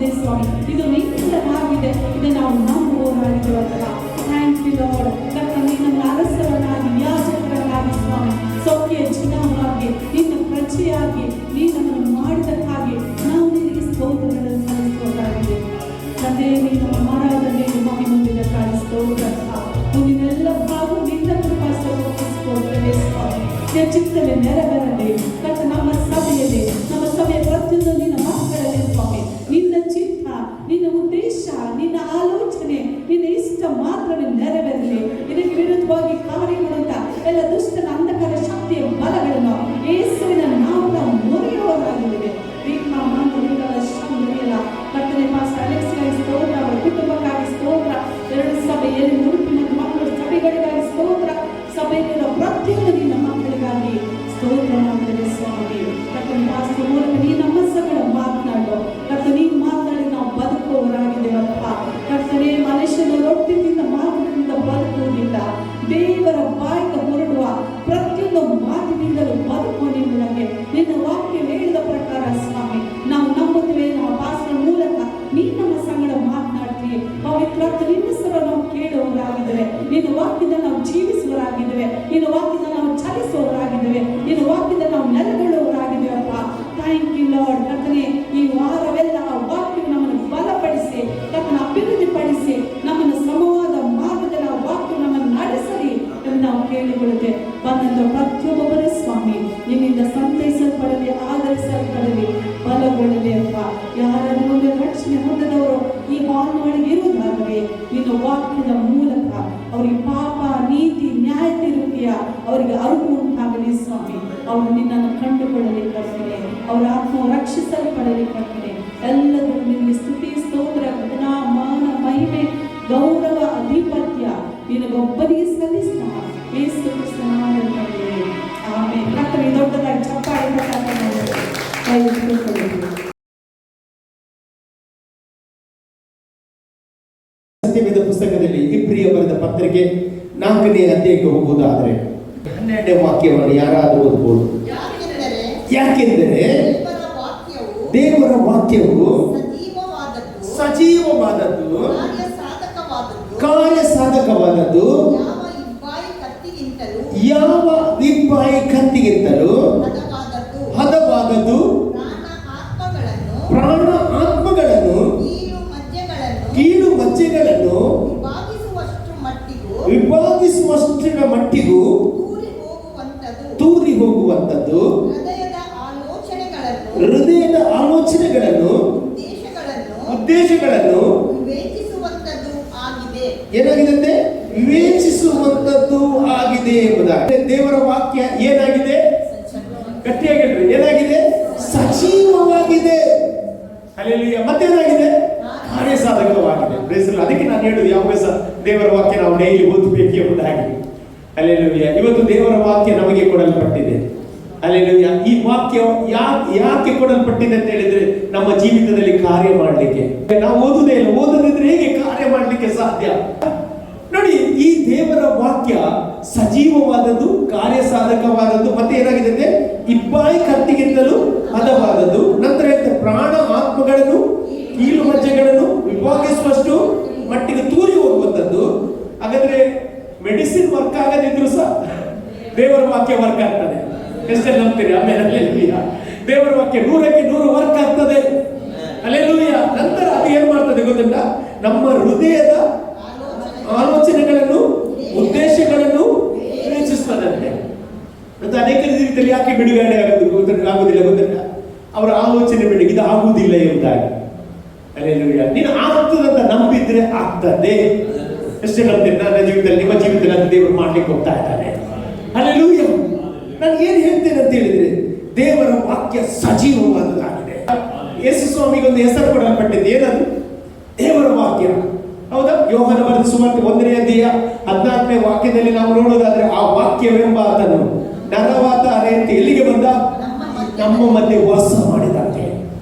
ಆಗಿದೆ ಸ್ವಾಮಿ, ಇದು ನಿನ್ನದಾಗಿದೆ, ಇದು ನಾವು ನಂಬುವವರಾಗಿದ್ದೇವಲ್ಲ. Thank you lord. ಕರ್ತನೇ, ನಮ್ಮ ಅರಸರನ್ನಾಗಿ, ಯಾಜಕರನ್ನಾಗಿ ಸ್ವಾಮಿ, ಸೌಖ್ಯ ಜನಾಂಗವಾಗಿ, ನಿನ್ನ ಪ್ರಜೆಯಾಗಿ ನೀನು ನಮ್ಮನ್ನು ಮಾಡಿದಕ್ಕಾಗಿ ನಾವು ನಿನಗೆ ಸ್ತೋತ್ರಗಳನ್ನು ಸಲ್ಲಿಸಬೇಕಾಗಿದೆ. ತಂದೆ, ನೀನು ಮಹಾರಾಜನೇ ಮಹಿಮೆ ಹೊಂದಿದಕ್ಕಾಗಿ ಸ್ತೋತ್ರ. ಮುಂದಿನೆಲ್ಲ ಭಾಗ ನಿನ್ನ ಕೃಪಾ ಸಮರ್ಪಿಸಿಕೊಳ್ತೇವೆ ಸ್ವಾಮಿ. ನಿನ್ನ ಚಿತ್ತದಲ್ಲಿ ನೆರವೇರಲಿ ಕರ್ತ, ನಮ್ಮ ಸಭೆಯಲ್ಲಿ, ನಮ್ಮ ಸಭೆಯ ಪ್ರತಿಯೊಂದು ನಿನ್ನ ಮಕ್ಕಳಲ್ಲಿ ಸ್ವಾಮಿ, ನಿನ್ನ ಚಿತ್ತ, ನಿನ್ನ ಉದ್ದೇಶ, ನಿನ್ನ ಆಲೋಚನೆ, ನಿನ್ನ ಇಷ್ಟ ಮಾತ್ರ ನೆರವೇರಲಿ. ಇದಕ್ಕೆ ವಿರುದ್ಧವಾಗಿ ಕಾರ್ಯ ಮಾಡುವಂತ ಎಲ್ಲ ದುಷ್ಟನ ಅಂಧಕಾರ ಶಕ್ತಿಯ ಬಲಗಳನ್ನು ಯೇಸುವಿನ ನಾಮದ ಮುರಿಯುವವರಾಗಿವೆ. ಕರ್ತನೆ, ಪಾಸ್ಟರ್ ಅಲೆಕ್ಸ್ಗಾಗಿ ಸ್ತೋತ್ರ, ಅವರ ಕುಟುಂಬಕ್ಕಾಗಿ ಸ್ತೋತ್ರ, ಎರಡು ಸಭೆಯಲ್ಲಿ ಮುರುಪಿನ ಮಕ್ಕಳು ಸಭೆಗಳಿಗಾಗಿ ಸ್ತೋತ್ರ, ಸಭೆಯಲ್ಲಿರೋ ಪ್ರತಿಯೊಂದು ನಿನ್ನ ಮಕ್ಕಳಿಗಾಗಿ ಸ್ತೋತ್ರ ಮಾಡ್ತೇವೆ ಸ್ವಾಮಿ. ಕರ್ತನೆ, ಪಾಸ್ಟರ್ ಮೂಲಕ ನೀ ನಮ್ಮ ಸಗಳ ಮಾತನಾಡು ಕರ್ತ, ನೀನು ಮಾತನಾಡಿ ನಾವು ಬದುಕುವವರಾಗಿದ್ದೇವಪ್ಪ. ಕರ್ತನೆ, ಮನುಷ್ಯನ ರೊಟ್ಟಿನಿಂದ ಮಾತಿನಿಂದ ಬದುಕುವುದಿಲ್ಲ, ದೇವರ ಬಾಯಿಗೆ ಹೊರಡುವ ಪ್ರತಿಯೊಂದು ಮಾತಿನಿಂದಲೂ ಬದುಕುವ ನಿಮ್ಮೊಳಗೆ ನಿನ್ನ ವಾಕ್ಯ ಹೇಳಿದ ಪ್ರಕಾರ ಸ್ವಾಮಿ ನಾವು ನಂಬುತ್ತೇವೆ. ನಮ್ಮ ಪಾಸ್ಟರ್ ಮೂಲಕ ನೀನು ನಮ್ಮ ಸಂಗಡ ಮಾತನಾಡ್ತೀವಿ. ಪವಿತ್ರಾತ್ಮ ನಿನ್ನ ಸರ ನಾವು ಕೇಳುವವರಾಗಿದ್ದೇವೆ, ನಿನ್ನ ವಾಕ್ಯದ ನಾವು ಜೀವಿಸುವವರಾಗಿದ್ದೇವೆ, ನಿನ್ನ ವಾಕ್ಯದ ನಾವು ಚಲಿಸುವವರಾಗಿದ್ದೇವೆ, ನಿನ್ನ ವಾಕ್ಯದ ನಾವು ನೆಲೆಗೊಳ್ಳುವವರಾಗಿದ್ದೇವಪ್ಪ. Thank you lord. ಕರ್ತನೆ, ಈ ವಾರವೆಲ್ಲ ಆ ವಾಕ್ಯ ನಮ್ಮನ್ನು ಬಲಪಡಿಸಿ, ಕರ್ತನ ಅಭಿವೃದ್ಧಿ ಪಡಿಸಿ, ನಮ್ಮನ್ನು ಸಮವಾದ ಮಾರ್ಗದಲ್ಲಿ ಆ ವಾಕ್ಯ ನಮ್ಮನ್ನು ನಡೆಸಲಿ ಎಂದು ನಾವು ಕೇಳಿಕೊಳ್ಳುತ್ತೇವೆ. ಬಂದಂತ ಪ್ರತಿಯೊಬ್ಬರೇ ಸ್ವಾಮಿ ನಿನ್ನಿಂದ ಸಂತೈಸಲ್ಪಡಲಿ, ಆಧರಿಸಲ್ಪಡಲಿ, ಬಲಗೊಳ್ಳಲಿ ಅಪ್ಪ. ಯಾರನ್ನು ರಕ್ಷಣೆ ಹೊಂದದವರು ಈ ಹಾಲ್ನೊಳಗೆ ಇರುವುದಾದರೆ ನಿನ್ನ ವಾಕ್ಯದ ಮೂಲಕ ಅವರಿಗೆ ಪಾಪ, ನೀತಿ, ನ್ಯಾಯ ತೀರ್ಪಿಯ ಅವರಿಗೆ ಅರಿವು ಉಂಟಾಗಲಿ ಸ್ವಾಮಿ. ಅವರು ನಿನ್ನನ್ನು ಕಂಡುಕೊಳ್ಳಲಿ ಕರ್ತನೆ, ಅವರ ಆತ್ಮ ರಕ್ಷಿಸಲ್ಪಡಲಿ ಕರ್ತನೆ. ಎಲ್ಲದೂ ನಿನಗೆ ಸ್ತುತಿ, ಸ್ತೋತ್ರ, ಗುಣ, ಮಾನ, ಮಹಿಮೆ, ಗೌರವ, ಅಧಿಪತ್ಯ ನಿನಗೊಬ್ಬನಿಗೆ ಸಲ್ಲಿಸ್ತಾ ಯೇಸು ಕ್ರಿಸ್ತನ ನಾಮದಲ್ಲಿ ಆಮೆನ್. ಕರ್ತನೆ, ದೊಡ್ಡದಾಗಿ ಚಪ್ಪಾಳೆಯಿಂದ ಸತ್ಯವೇದ ಪುಸ್ತಕದಲ್ಲಿ ಇಬ್ರಿಯ ಬರೆದ ಪತ್ರಿಕೆ 4ನೇ ಅಧ್ಯಾಯಕ್ಕೆ ಹೋಗುವುದಾದರೆ 12ನೇ ವಾಕ್ಯವನ್ನು ಯಾರಾದರೂ ಓದಬಹುದು. ಯಾಕೆಂದರೆ ದೇವರ ವಾಕ್ಯವು ಸಜೀವವಾದದ್ದು, ಕಾರ್ಯ ಸಾಧಕವಾದದ್ದು, ಯಾವ ಇಬ್ಬಾಯಿ ಕತ್ತಿಗಿಂತಲೂ ಹದವಾದದ್ದು, ಪ್ರಾಣ ಆತ್ಮಗಳನ್ನು, ಕೀಲು ಮಜ್ಜೆಗಳನ್ನು ವಿಭಾಗಿಸುವಷ್ಟರ ಮಟ್ಟಿಗೂ ತೂರಿ ಹೋಗುವಂಥದ್ದು, ಹೃದಯದ ಆಲೋಚನೆಗಳನ್ನು, ಉದ್ದೇಶಗಳನ್ನು ಏನಾಗಿದೆ? ವಿವೇಚಿಸುವಂಥದ್ದು ಆಗಿದೆ ಎಂಬುದಾಗಿ. ದೇವರ ವಾಕ್ಯ ಏನಾಗಿದೆ? ಗಟ್ಟಿಯಾಗಿರ್ರಿ, ಏನಾಗಿದೆ? ಸಜೀವವಾಗಿದೆ. ಹಲ್ಲೆಲೂಯಾ. ಮತ್ತೇನಾಗಿದೆ? ಕಾರ್ಯಸಾಧಕವಾಗಿದೆ. ಅದಕ್ಕೆ ನಾನು ಹೇಳುದು ಯಾವ ದೇವರ ವಾಕ್ಯ ನಾವು ಡೈಲಿ ಓದಬೇಕು ಎಂಬುದಾಗಿ. ಹಲ್ಲೆಲೂಯಾ. ಇವತ್ತು ದೇವರ ವಾಕ್ಯ ನಮಗೆ ಕೊಡಲ್ಪಟ್ಟಿದೆ. ಹಲ್ಲೆಲೂಯಾ. ಈ ವಾಕ್ಯ ಯಾಕೆ ಕೊಡಲ್ಪಟ್ಟಿದೆ ಅಂತ ಹೇಳಿದ್ರೆ ನಮ್ಮ ಜೀವಿತದಲ್ಲಿ ಕಾರ್ಯ ಮಾಡಲಿಕ್ಕೆ. ನಾವು ಓದುದೇ ಇಲ್ಲ, ಓದದಿದ್ರೆ ಹೇಗೆ ಕಾರ್ಯ ಮಾಡಲಿಕ್ಕೆ ಸಾಧ್ಯ? ನೋಡಿ, ಈ ದೇವರ ವಾಕ್ಯ ಸಜೀವವಾದದ್ದು, ಕಾರ್ಯ ಸಾಧಕವಾದದ್ದು, ಮತ್ತೆ ಏನಾಗಿದೆ? ಇಬ್ಬಾಯಿ ಕತ್ತಿಗಿಂತಲೂ ಹದವಾದದ್ದು. ನಂತರ ಪ್ರಾಣ ಆತ್ಮಗಳನ್ನು, ಕೀಲು ಮಜ್ಜೆಗಳನ್ನು ವಿಭಾಗಿಸುವಷ್ಟು ಮಟ್ಟಿಗೆ ತೂರಿ ಹೋಗುವಂಥದ್ದು. ಹಾಗಾದ್ರೆ ಮೆಡಿಸಿನ್ ವರ್ಕ್ ಆಗದಿದ್ರು ಸಹ ದೇವರ ವಾಕ್ಯ ವರ್ಕ್ ಆಗ್ತದೆ. ಎಷ್ಟೆಲ್ಲ ನಂಬ್ತೀರಿ? ಆಮೇಲೆ ದೇವರ ವಾಕ್ಯ 100ಕ್ಕೆ 100 ವರ್ಕ್ ಆಗ್ತದೆ. ಹಲ್ಲೆಲೂಯಾ. ನಂತರ ಅದು ಏನ್ ಮಾಡ್ತದೆ ಗೊತ್ತುಂಟ? ನಮ್ಮ ಹೃದಯದ ಆಲೋಚನೆಗಳನ್ನು, ಉದ್ದೇಶಗಳನ್ನು ವಿವೇಚಿಸ್ತದಂತೆ. ಮತ್ತು ಅನೇಕ ರೀತಿಯಲ್ಲಿ ಯಾಕೆ ಬಿಡುಗಡೆ ಆಗುದಿಲ್ಲ ಗೊತ್ತುಂಟ? ಅವರ ಆಲೋಚನೆ ಬಿಡಿ, ಇದು ಆಗುವುದಿಲ್ಲ ಎಂಬುದಾಗಿ. ಹಲ್ಲೆಲೂಯಾ. ನೀನು ಆಗ್ತದಂತ ನಂಬಿದ್ರೆ ಆಗ್ತದೆ. ಎಷ್ಟೇ ನಂಬ್ತೀನಿ? ನನ್ನ ಜೀವಿತದಲ್ಲಿ, ನಿಮ್ಮ ಜೀವಿತದಲ್ಲಿ ಅಂತ ದೇವರು ಮಾಡ್ಲಿಕ್ಕೆ ಹೋಗ್ತಾ ಇದ್ದಾನೆ. ಹಲ್ಲೆಲೂಯಾ. ನಾನು ಏನ್ ಹೇಳ್ತೇನೆ ಅಂತ ಹೇಳಿದ್ರೆ, ದೇವರ ವಾಕ್ಯ ಸಜೀವವಾದದ್ದಾಗಿದೆ. ಯೇಸು ಸ್ವಾಮಿಗೆ ಒಂದು ಹೆಸರು ಕೊಡಲ್ಪಟ್ಟಿದೆ. ಏನದು? ದೇವರ ವಾಕ್ಯ. ಹೌದಾ? ಯೋಹಾನ ಬರೆದ ಸುವಾರ್ತೆ 1ನೇ ಅಧ್ಯಾಯ 14ನೇ ವಾಕ್ಯದಲ್ಲಿ ನಾವು ನೋಡೋದಾದ್ರೆ, ಆ ವಾಕ್ಯವೆಂಬ ಆತನು ನರವಾದ ಅಂತ ಎಲ್ಲಿಗೆ ಬಂದ? ನಮ್ಮ ಮಧ್ಯೆ ವಾಸ ಮಾಡಿದಂತೆ.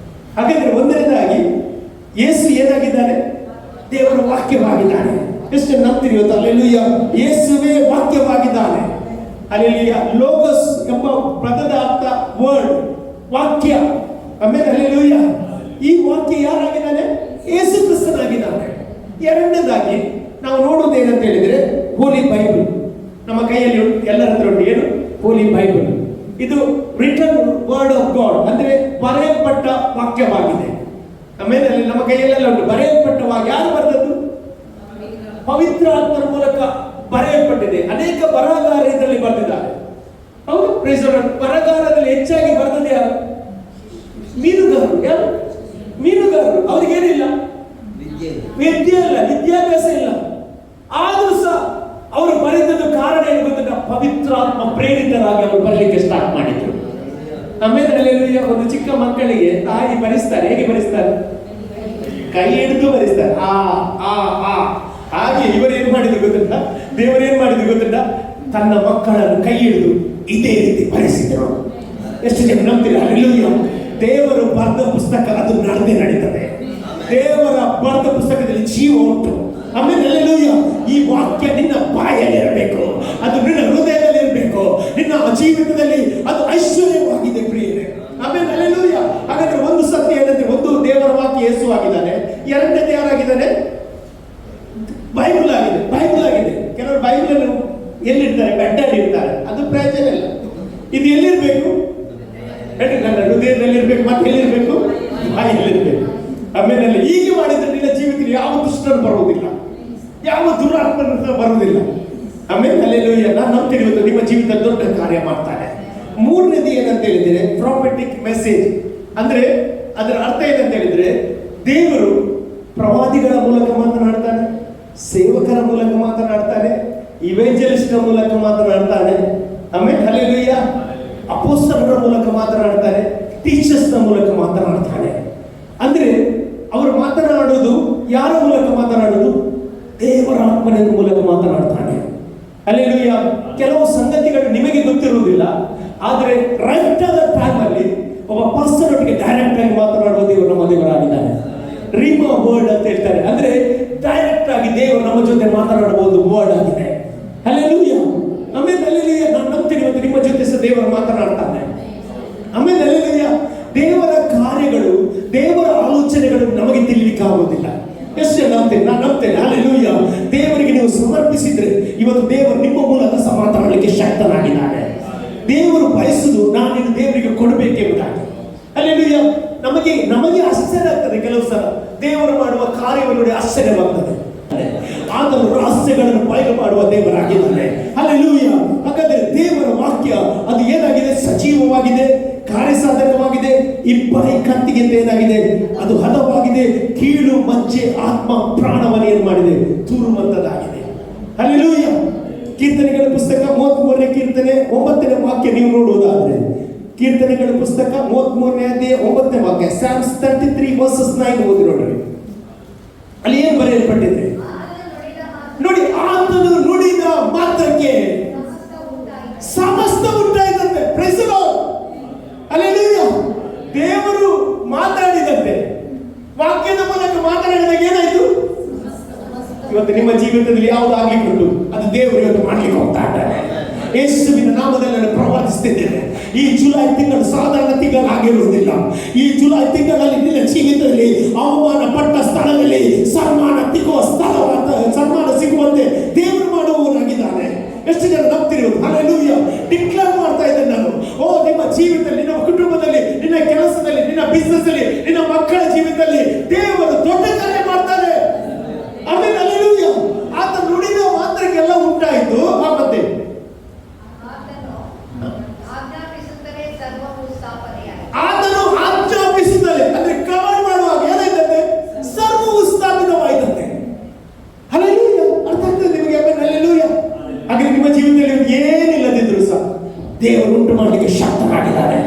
ಹಾಗಾದ್ರೆ ಒಂದನೇದಾಗಿ ಯೇಸು ಏನಾಗಿದ್ದಾನೆ? ದೇವರ ವಾಕ್ಯವಾಗಿದ್ದಾನೆ. ಎಷ್ಟು ನಂಬ್ತೀರಿ ಇವತ್ತು? ಹಲ್ಲೆಲೂಯಾ. ಯೇಸುವೇ ವಾಕ್ಯವಾಗಿದ್ದಾನೆ. ಹಲ್ಲೆಲೂಯಾ. ಲೋಗಸ್ ಎಂಬ ಪದದ ಅರ್ಥ ವರ್ಡ್, ವಾಕ್ಯ. ಆಮೇಲೆ ಹಲ್ಲೆಲೂಯಾ, ಈ ವಾಕ್ಯ ಯಾರಾಗಿದ್ದಾನೆ? ಎರಡನೇದಾಗಿ ನಾವು ನೋಡುವುದು ಏನಂತ ಹೇಳಿದ್ರೆ ಹೋಲಿ ಬೈಬಲ್. ನಮ್ಮ ಕೈಯಲ್ಲಿ ಎಲ್ಲರ ಹತ್ರ ಉಂಟು. ಏನು? ಹೋಲಿ ಬೈಬಲ್. ಇದು ರಿಟನ್ ವರ್ಡ್ ಆಫ್ ಗಾಡ್, ಅಂದ್ರೆ ಬರೆಯಲ್ಪಟ್ಟ ವಾಕ್ಯವಾಗಿದೆ. ಆಮೇಲೆ ನಮ್ಮ ಕೈಯಲ್ಲೆಲ್ಲ ಉಂಟು ಬರೆಯಲ್ಪಟ್ಟ ವಾಕ್ಯ. ಯಾರು ಬರೆದದ್ದು? ಪವಿತ್ರ ಆತ್ಮರ ಮೂಲಕ ಬರೆಯಲ್ಪಟ್ಟಿದೆ. ಅನೇಕ ಬರಹಗಾರ ಇದರಲ್ಲಿ ಬರೆದಿದ್ದಾರೆ. ಹೌದು, ಪ್ರೈಸ್ ದಿ ಲಾರ್ಡ್. ಬರಹಗಾರರಲ್ಲಿ ಹೆಚ್ಚಾಗಿ ಬರೆದದ್ದು ಯಾರು? ಮೀನುಗಾರರು. ಯಾರು? ಮೀನುಗಾರರು. ಅವ್ರಿಗೇನಿಲ್ಲ ವಿದ್ಯೆ ಇಲ್ಲ, ವಿದ್ಯಾಭ್ಯಾಸ ಇಲ್ಲ. ಆದ್ರೂ ಸಹ ಅವರು ಬರೆದದ್ದು ಕಾರಣ ಏನು ಗೊತ್ತಿಲ್ಲ? ಪವಿತ್ರಾತ್ಮ ಪ್ರೇರಿತರಾಗಿ ಅವರು ಬರಲಿಕ್ಕೆ ಸ್ಟಾರ್ಟ್ ಮಾಡಿದ್ರು. ಆಮೇಲೆ ಒಂದು ಚಿಕ್ಕ ಮಕ್ಕಳಿಗೆ ತಾಯಿ ಬರೆಸ್ತಾರೆ. ಹೇಗೆ ಬರೆಸ್ತಾರೆ? ಕೈ ಹಿಡಿದು ಬರೆಸ್ತಾರೆ. ಹಾಗೆ ಇವರೇನ್ ಮಾಡಿದ್ರು ಗೊತ್ತಿಲ್ಲ, ದೇವರೇನ್ ಮಾಡಿದ್ರು ಗೊತ್ತಿಲ್ಲ, ತನ್ನ ಮಕ್ಕಳನ್ನು ಕೈ ಹಿಡಿದು ಇದೇ ರೀತಿ ಬರೆಸಿದ್ರು. ಎಷ್ಟು ಜನ ನಂಬ್ತೀರಾ? ಹಲ್ಲೆಲೂಯಾ. ದೇವರು ಬರೆದ ಪುಸ್ತಕ ಅದು ನಡೆದೇ ನಡೀತದೆ. ದೇವರ ಬರೆದ ಪುಸ್ತಕದಲ್ಲಿ ಜೀವ ಉಂಟು. ಆಮೇಲೆ ಹಲ್ಲೆಲೂಯಾ. ಈ ವಾಕ್ಯ ನಿನ್ನ ಬಾಯಲ್ಲಿ ಇರಬೇಕು, ಅದು ನಿನ್ನ ಹೃದಯದಲ್ಲಿ ಇರಬೇಕು, ನಿನ್ನ ಜೀವಿತದಲ್ಲಿ ಅದು ಐಶ್ವರ್ಯವಾಗಿದೆ ಪ್ರಿಯರೇ. ಆಮೇಲೆ ಹಲ್ಲೆಲೂಯಾ. ಹಾಗಾದ್ರೆ ಒಂದು ಸತ್ಯ ಏನಂದ್ರೆ, ಒಂದು ದೇವರ ವಾಕ್ಯ ಯೇಸು ಆಗಿದ್ದಾನೆ, ಎರಡನೇದು ಯಾರಾಗಿದ್ದಾನೆ? ಬೈಬಲ್ ಆಗಿದೆ. ಬೈಬಲ್ ಆಗಿದೆ. ಕೆಲವರು ಬೈಬಲ್ ಅನ್ನು ಎಲ್ಲಿರ್ತಾರೆ? ಬೆಡ್ಡಲ್ಲಿ ಇರ್ತಾರೆ. ಅದು ಪ್ರಯೋಜನ ಇಲ್ಲ. ಇದು ಎಲ್ಲಿರ್ಬೇಕು? ನನ್ನ ಹೃದಯದಲ್ಲಿ ಇರ್ಬೇಕು. ಮತ್ತೆ ಎಲ್ಲಿರ್ಬೇಕು? ಬಾಯಲ್ಲಿರ್ಬೇಕು. ಆಮೇಲೆ ಹೀಗೆ ಮಾಡಿದ್ರೆ ನಿನ್ನ ಜೀವಿತದಲ್ಲಿ ಯಾವ ದುಷ್ಟರು ಬರುವುದಿಲ್ಲ, ಯಾವ ದುರಾತ್ಮನ ಬರುವುದಿಲ್ಲ. ಆಮೇಲೆ ಹಲ್ಲೆಲೂಯಾ. ನಾನು ನಂಬ್ತೀನಿ ಇವತ್ತು ನಿಮ್ಮ ಜೀವಿತದಲ್ಲಿ ದೊಡ್ಡ ಕಾರ್ಯ ಮಾಡ್ತಾನೆ. ಮೂರನೇದು ಏನಂತ ಹೇಳಿದ್ರೆ ಪ್ರಾಫೆಟಿಕ್ ಮೆಸೇಜ್. ಅಂದ್ರೆ ಅದರ ಅರ್ಥ ಏನಂತ ಹೇಳಿದ್ರೆ, ದೇವರು ಪ್ರವಾದಿಗಳ ಮೂಲಕ ಮಾತನಾಡ್ತಾನೆ, ಸೇವಕರ ಮೂಲಕ ಮಾತನಾಡ್ತಾನೆ, ಇವೆಂಜಲಿಸ್ಟ್ ಮೂಲಕ ಮಾತನಾಡ್ತಾನೆ. ಆಮೇಲೆ ಹಲ್ಲೆಲೂಯಾ. ಅಪೊಸ್ತಲರ ಮೂಲಕ ಮಾತನಾಡ್ತಾನೆ, ಟೀಚರ್ಸ್ ಮೂಲಕ ಮಾತನಾಡ್ತಾನೆ. ಅಂದ್ರೆ ಅವರು ಮಾತನಾಡೋದು ಯಾರ ಮೂಲಕ ಮಾತನಾಡೋದು? ದೇವರ ಆತ್ಮನ ಮೂಲಕ ಮಾತನಾಡ್ತಾನೆ. ಹಲ್ಲೆಲೂಯಾ. ಕೆಲವು ಸಂಗತಿಗಳು ನಿಮಗೆ ಗೊತ್ತಿರುವುದಿಲ್ಲ, ಆದರೆ ರೈಟ್ ಆದ ಟೈಮ್ ಅಲ್ಲಿ ಒಬ್ಬ ಪರ್ಸನ್ ಒಟ್ಟಿಗೆ ಡೈರೆಕ್ಟ್ ಆಗಿ ಮಾತನಾಡುವ ದೇವರು ನಮ್ಮ ದೇವರಾಗಿದ್ದಾನೆ. ರಿಮಾ ವರ್ಡ್ ಅಂತ ಹೇಳ್ತಾರೆ. ಅಂದ್ರೆ ಡೈರೆಕ್ಟ್ ಆಗಿ ದೇವರು ನಮ್ಮ ಜೊತೆ ಮಾತನಾಡಬಹುದು ವರ್ಡ್ ಆಗಿದೆ. ಹಲ್ಲೆಲೂಯಾ. ಆಮೇಲೆ ಹಲ್ಲೆಲೂಯಾ. ನಾನು ನಂಬ್ತೀನಿ ಇವತ್ತು ನಿಮ್ಮ ಜೊತೆ ಸಹ ದೇವರು ಮಾತನಾಡ್ತಾನೆ. ಆಮೇಲೆ ಹಲ್ಲೆಲೂಯಾ. ದೇವರ ಕಾರ್ಯಗಳು, ದೇವರ ಆಲೋಚನೆಗಳು ನಮಗೆ ತಿಳಿಲಿಕ್ಕೆ ಆಗುವುದಿಲ್ಲ. ಎಷ್ಟು ನಂಬ್ತೇನೆ? ನಾನು ನಂಬ್ತೇನೆ. ಹಲ್ಲೆಲೂಯಾ. ದೇವರಿಗೆ ನೀವು ಸಮರ್ಪಿಸಿದ್ರೆ ಇವತ್ತು ದೇವರು ನಿಮ್ಮ ಮೂಲಕ ಸಹ ಮಾತನಾಡಲಿಕ್ಕೆ ಶಕ್ತನಾಗಿದ್ದಾನೆ. ದೇವರು ಬಯಸುವುದು ನಾನು ಇದು ದೇವರಿಗೆ ಕೊಡಬೇಕೆಂಬುದಾಗಿ. ಹಲ್ಲೆಲೂಯಾ. ನಮಗೆ ಆಶ್ಚರ್ಯ ಆಗ್ತದೆ ಕೆಲವು ಸಲ ದೇವರು ಮಾಡುವ ಕಾರ್ಯವನ್ನು ನೋಡಿ ಆಶ್ಚರ್ಯವಾಗ್ತದೆ. ಆತನು ರಹಸ್ಯಗಳನ್ನು ಬಯಲು ಮಾಡುವ ದೇವರಾಗಿದ್ದಾನೆ. ಹಲ್ಲೆಲೂಯಾ. ಹಾಗಾದ್ರೆ ದೇವರ ವಾಕ್ಯ ಅದು ಏನಾಗಿದೆ? ಸಜೀವವಾಗಿದೆ, ಕಾರ್ಯಸಾಧಕವಾಗಿದೆ, ಇಬ್ಬರಿ ಕತ್ತಿಗಿಂತ ಏನಾಗಿದೆ? ಅದು ಹದವಾಗಿದೆ, ಕೀಳು ಮಜ್ಜೆ ಆತ್ಮ ಪ್ರಾಣವನ್ನು ಏನ್ ಮಾಡಿದೆ? ತೂರುವಂತದ್ದಾಗಿದೆ. ಹಲ್ಲೆಲೂಯಾ. ಕೀರ್ತನೆಗಳ ಪುಸ್ತಕ 33ನೇ ಕೀರ್ತನೆ 9ನೇ ವಾಕ್ಯ ನೀವು ನೋಡುವುದಾದ್ರೆ, ಕೀರ್ತನೆಗಳ ಪುಸ್ತಕ 33ನೇ ಅಧ್ಯಾಯ 9ನೇ ವಾಕ್ಯ, Psalms 33 verses 9 ಓದಿ ನೋಡ್ರಿ. ಅಲ್ಲಿ ಏನು ಬರೆಯಲ್ಪಟ್ಟಿದೆ ನೋಡಿ? ಆತನು ನುಡಿದ ಮಾತ್ರಕ್ಕೆ ಸಮಸ್ತ ಉಂಟಾಯಿತಂತೆ. Praise the Lord. ಹಲ್ಲೆಲೂಯಾ. ದೇವರು ಮಾತಾಡಿದಂತೆ, ವಾಕ್ಯದ ಮೂಲಕ ಮಾತನಾಡಿದಾಗ ಏನಾಯ್ತು? ಇವತ್ತು ನಿಮ್ಮ ಜೀವಿತದಲ್ಲಿ ಯಾವುದು ಆಗ್ಲಿಕ್ಕೆ ಉಂಟು ಅದು ದೇವರು ಇವತ್ತು ಮಾಡ್ಲಿಕ್ಕೆ ಹೋಗ್ತಾ ಇದ್ದಾನೆ. ಯೇಸುವಿನ ನಾಮದಲ್ಲಿ ನಾನು ಪ್ರವರ್ತಿಸುತ್ತಿದ್ದೇನೆ. ಈ ಜುಲೈ ತಿಂಗಳು ಸಾಧಾರಣ ತಿಂಗಳು ಆಗಿರುವುದಿಲ್ಲ. ಈ ಜುಲೈ ತಿಂಗಳಲ್ಲಿ ನಿನ್ನ ಜೀವಿತದಲ್ಲಿ ಅವಮಾನ ಪಟ್ಟ ಸ್ಥಳದಲ್ಲಿ ಸನ್ಮಾನ ಸಿಗುವಂತೆ ದೇವರು ಮಾಡುವವನಾಗಿದ್ದಾನೆ. ಎಷ್ಟು ಜನ ನಂಬ್ತಿರೋದು? ಹಲ್ಲೆಲೂಯಾ. ಡಿಕ್ಲೇರ್ ಮಾಡ್ತಾ ಇದ್ದೇನೆ ನಾನು. ನಿಮ್ಮ ಜೀವಿತದಲ್ಲಿ, ನಿಮ್ಮ ಕುಟುಂಬದಲ್ಲಿ, ನಿನ್ನ ಕೆಲಸದಲ್ಲಿ, ನಿನ್ನ ಬಿಸ್ನೆಸ್ ಅಲ್ಲಿ, ನಿನ್ನ ಮಕ್ಕಳ ಜೀವಿತದಲ್ಲಿ ದೇವರು ದೊಡ್ಡ ಕಾರ್ಯ ಮಾಡ್ತಾನೆ. ಆಮೇಲೆ ಹಲ್ಲೆಲೂಯಾ. ಆತ ನುಡಿದ ಮಾತ್ರಕ್ಕೆಲ್ಲ ಉಂಟಾಯಿತು. ಮತ್ತೆ ಆತನು ಆಜ್ಞಾಪಿಸುತ್ತಲೇ, ಅಂದ್ರೆ ಕಮಾಂಡ್ ಮಾಡುವಾಗ ಏನಾಯ್ತಂತೆ? ಸರ್ವವು ಸ್ಥಾಪಿತವಾಯಿತಂತೆ. ಹಲ್ಲೆಲೂಯಾ. ಅರ್ಥ ಆಗ್ತದೆ ನಿಮಗೆ? ಹಲ್ಲೆಲೂಯಾ. ಹಾಗೆ ನಿಮ್ಮ ಜೀವಿತದಲ್ಲಿ ಏನಿಲ್ಲದಿದ್ರು ಸಹ ದೇವರು ಉಂಟು ಮಾಡಲಿಕ್ಕೆ ಶಕ್ತನಾಗಿದ್ದಾನೆ.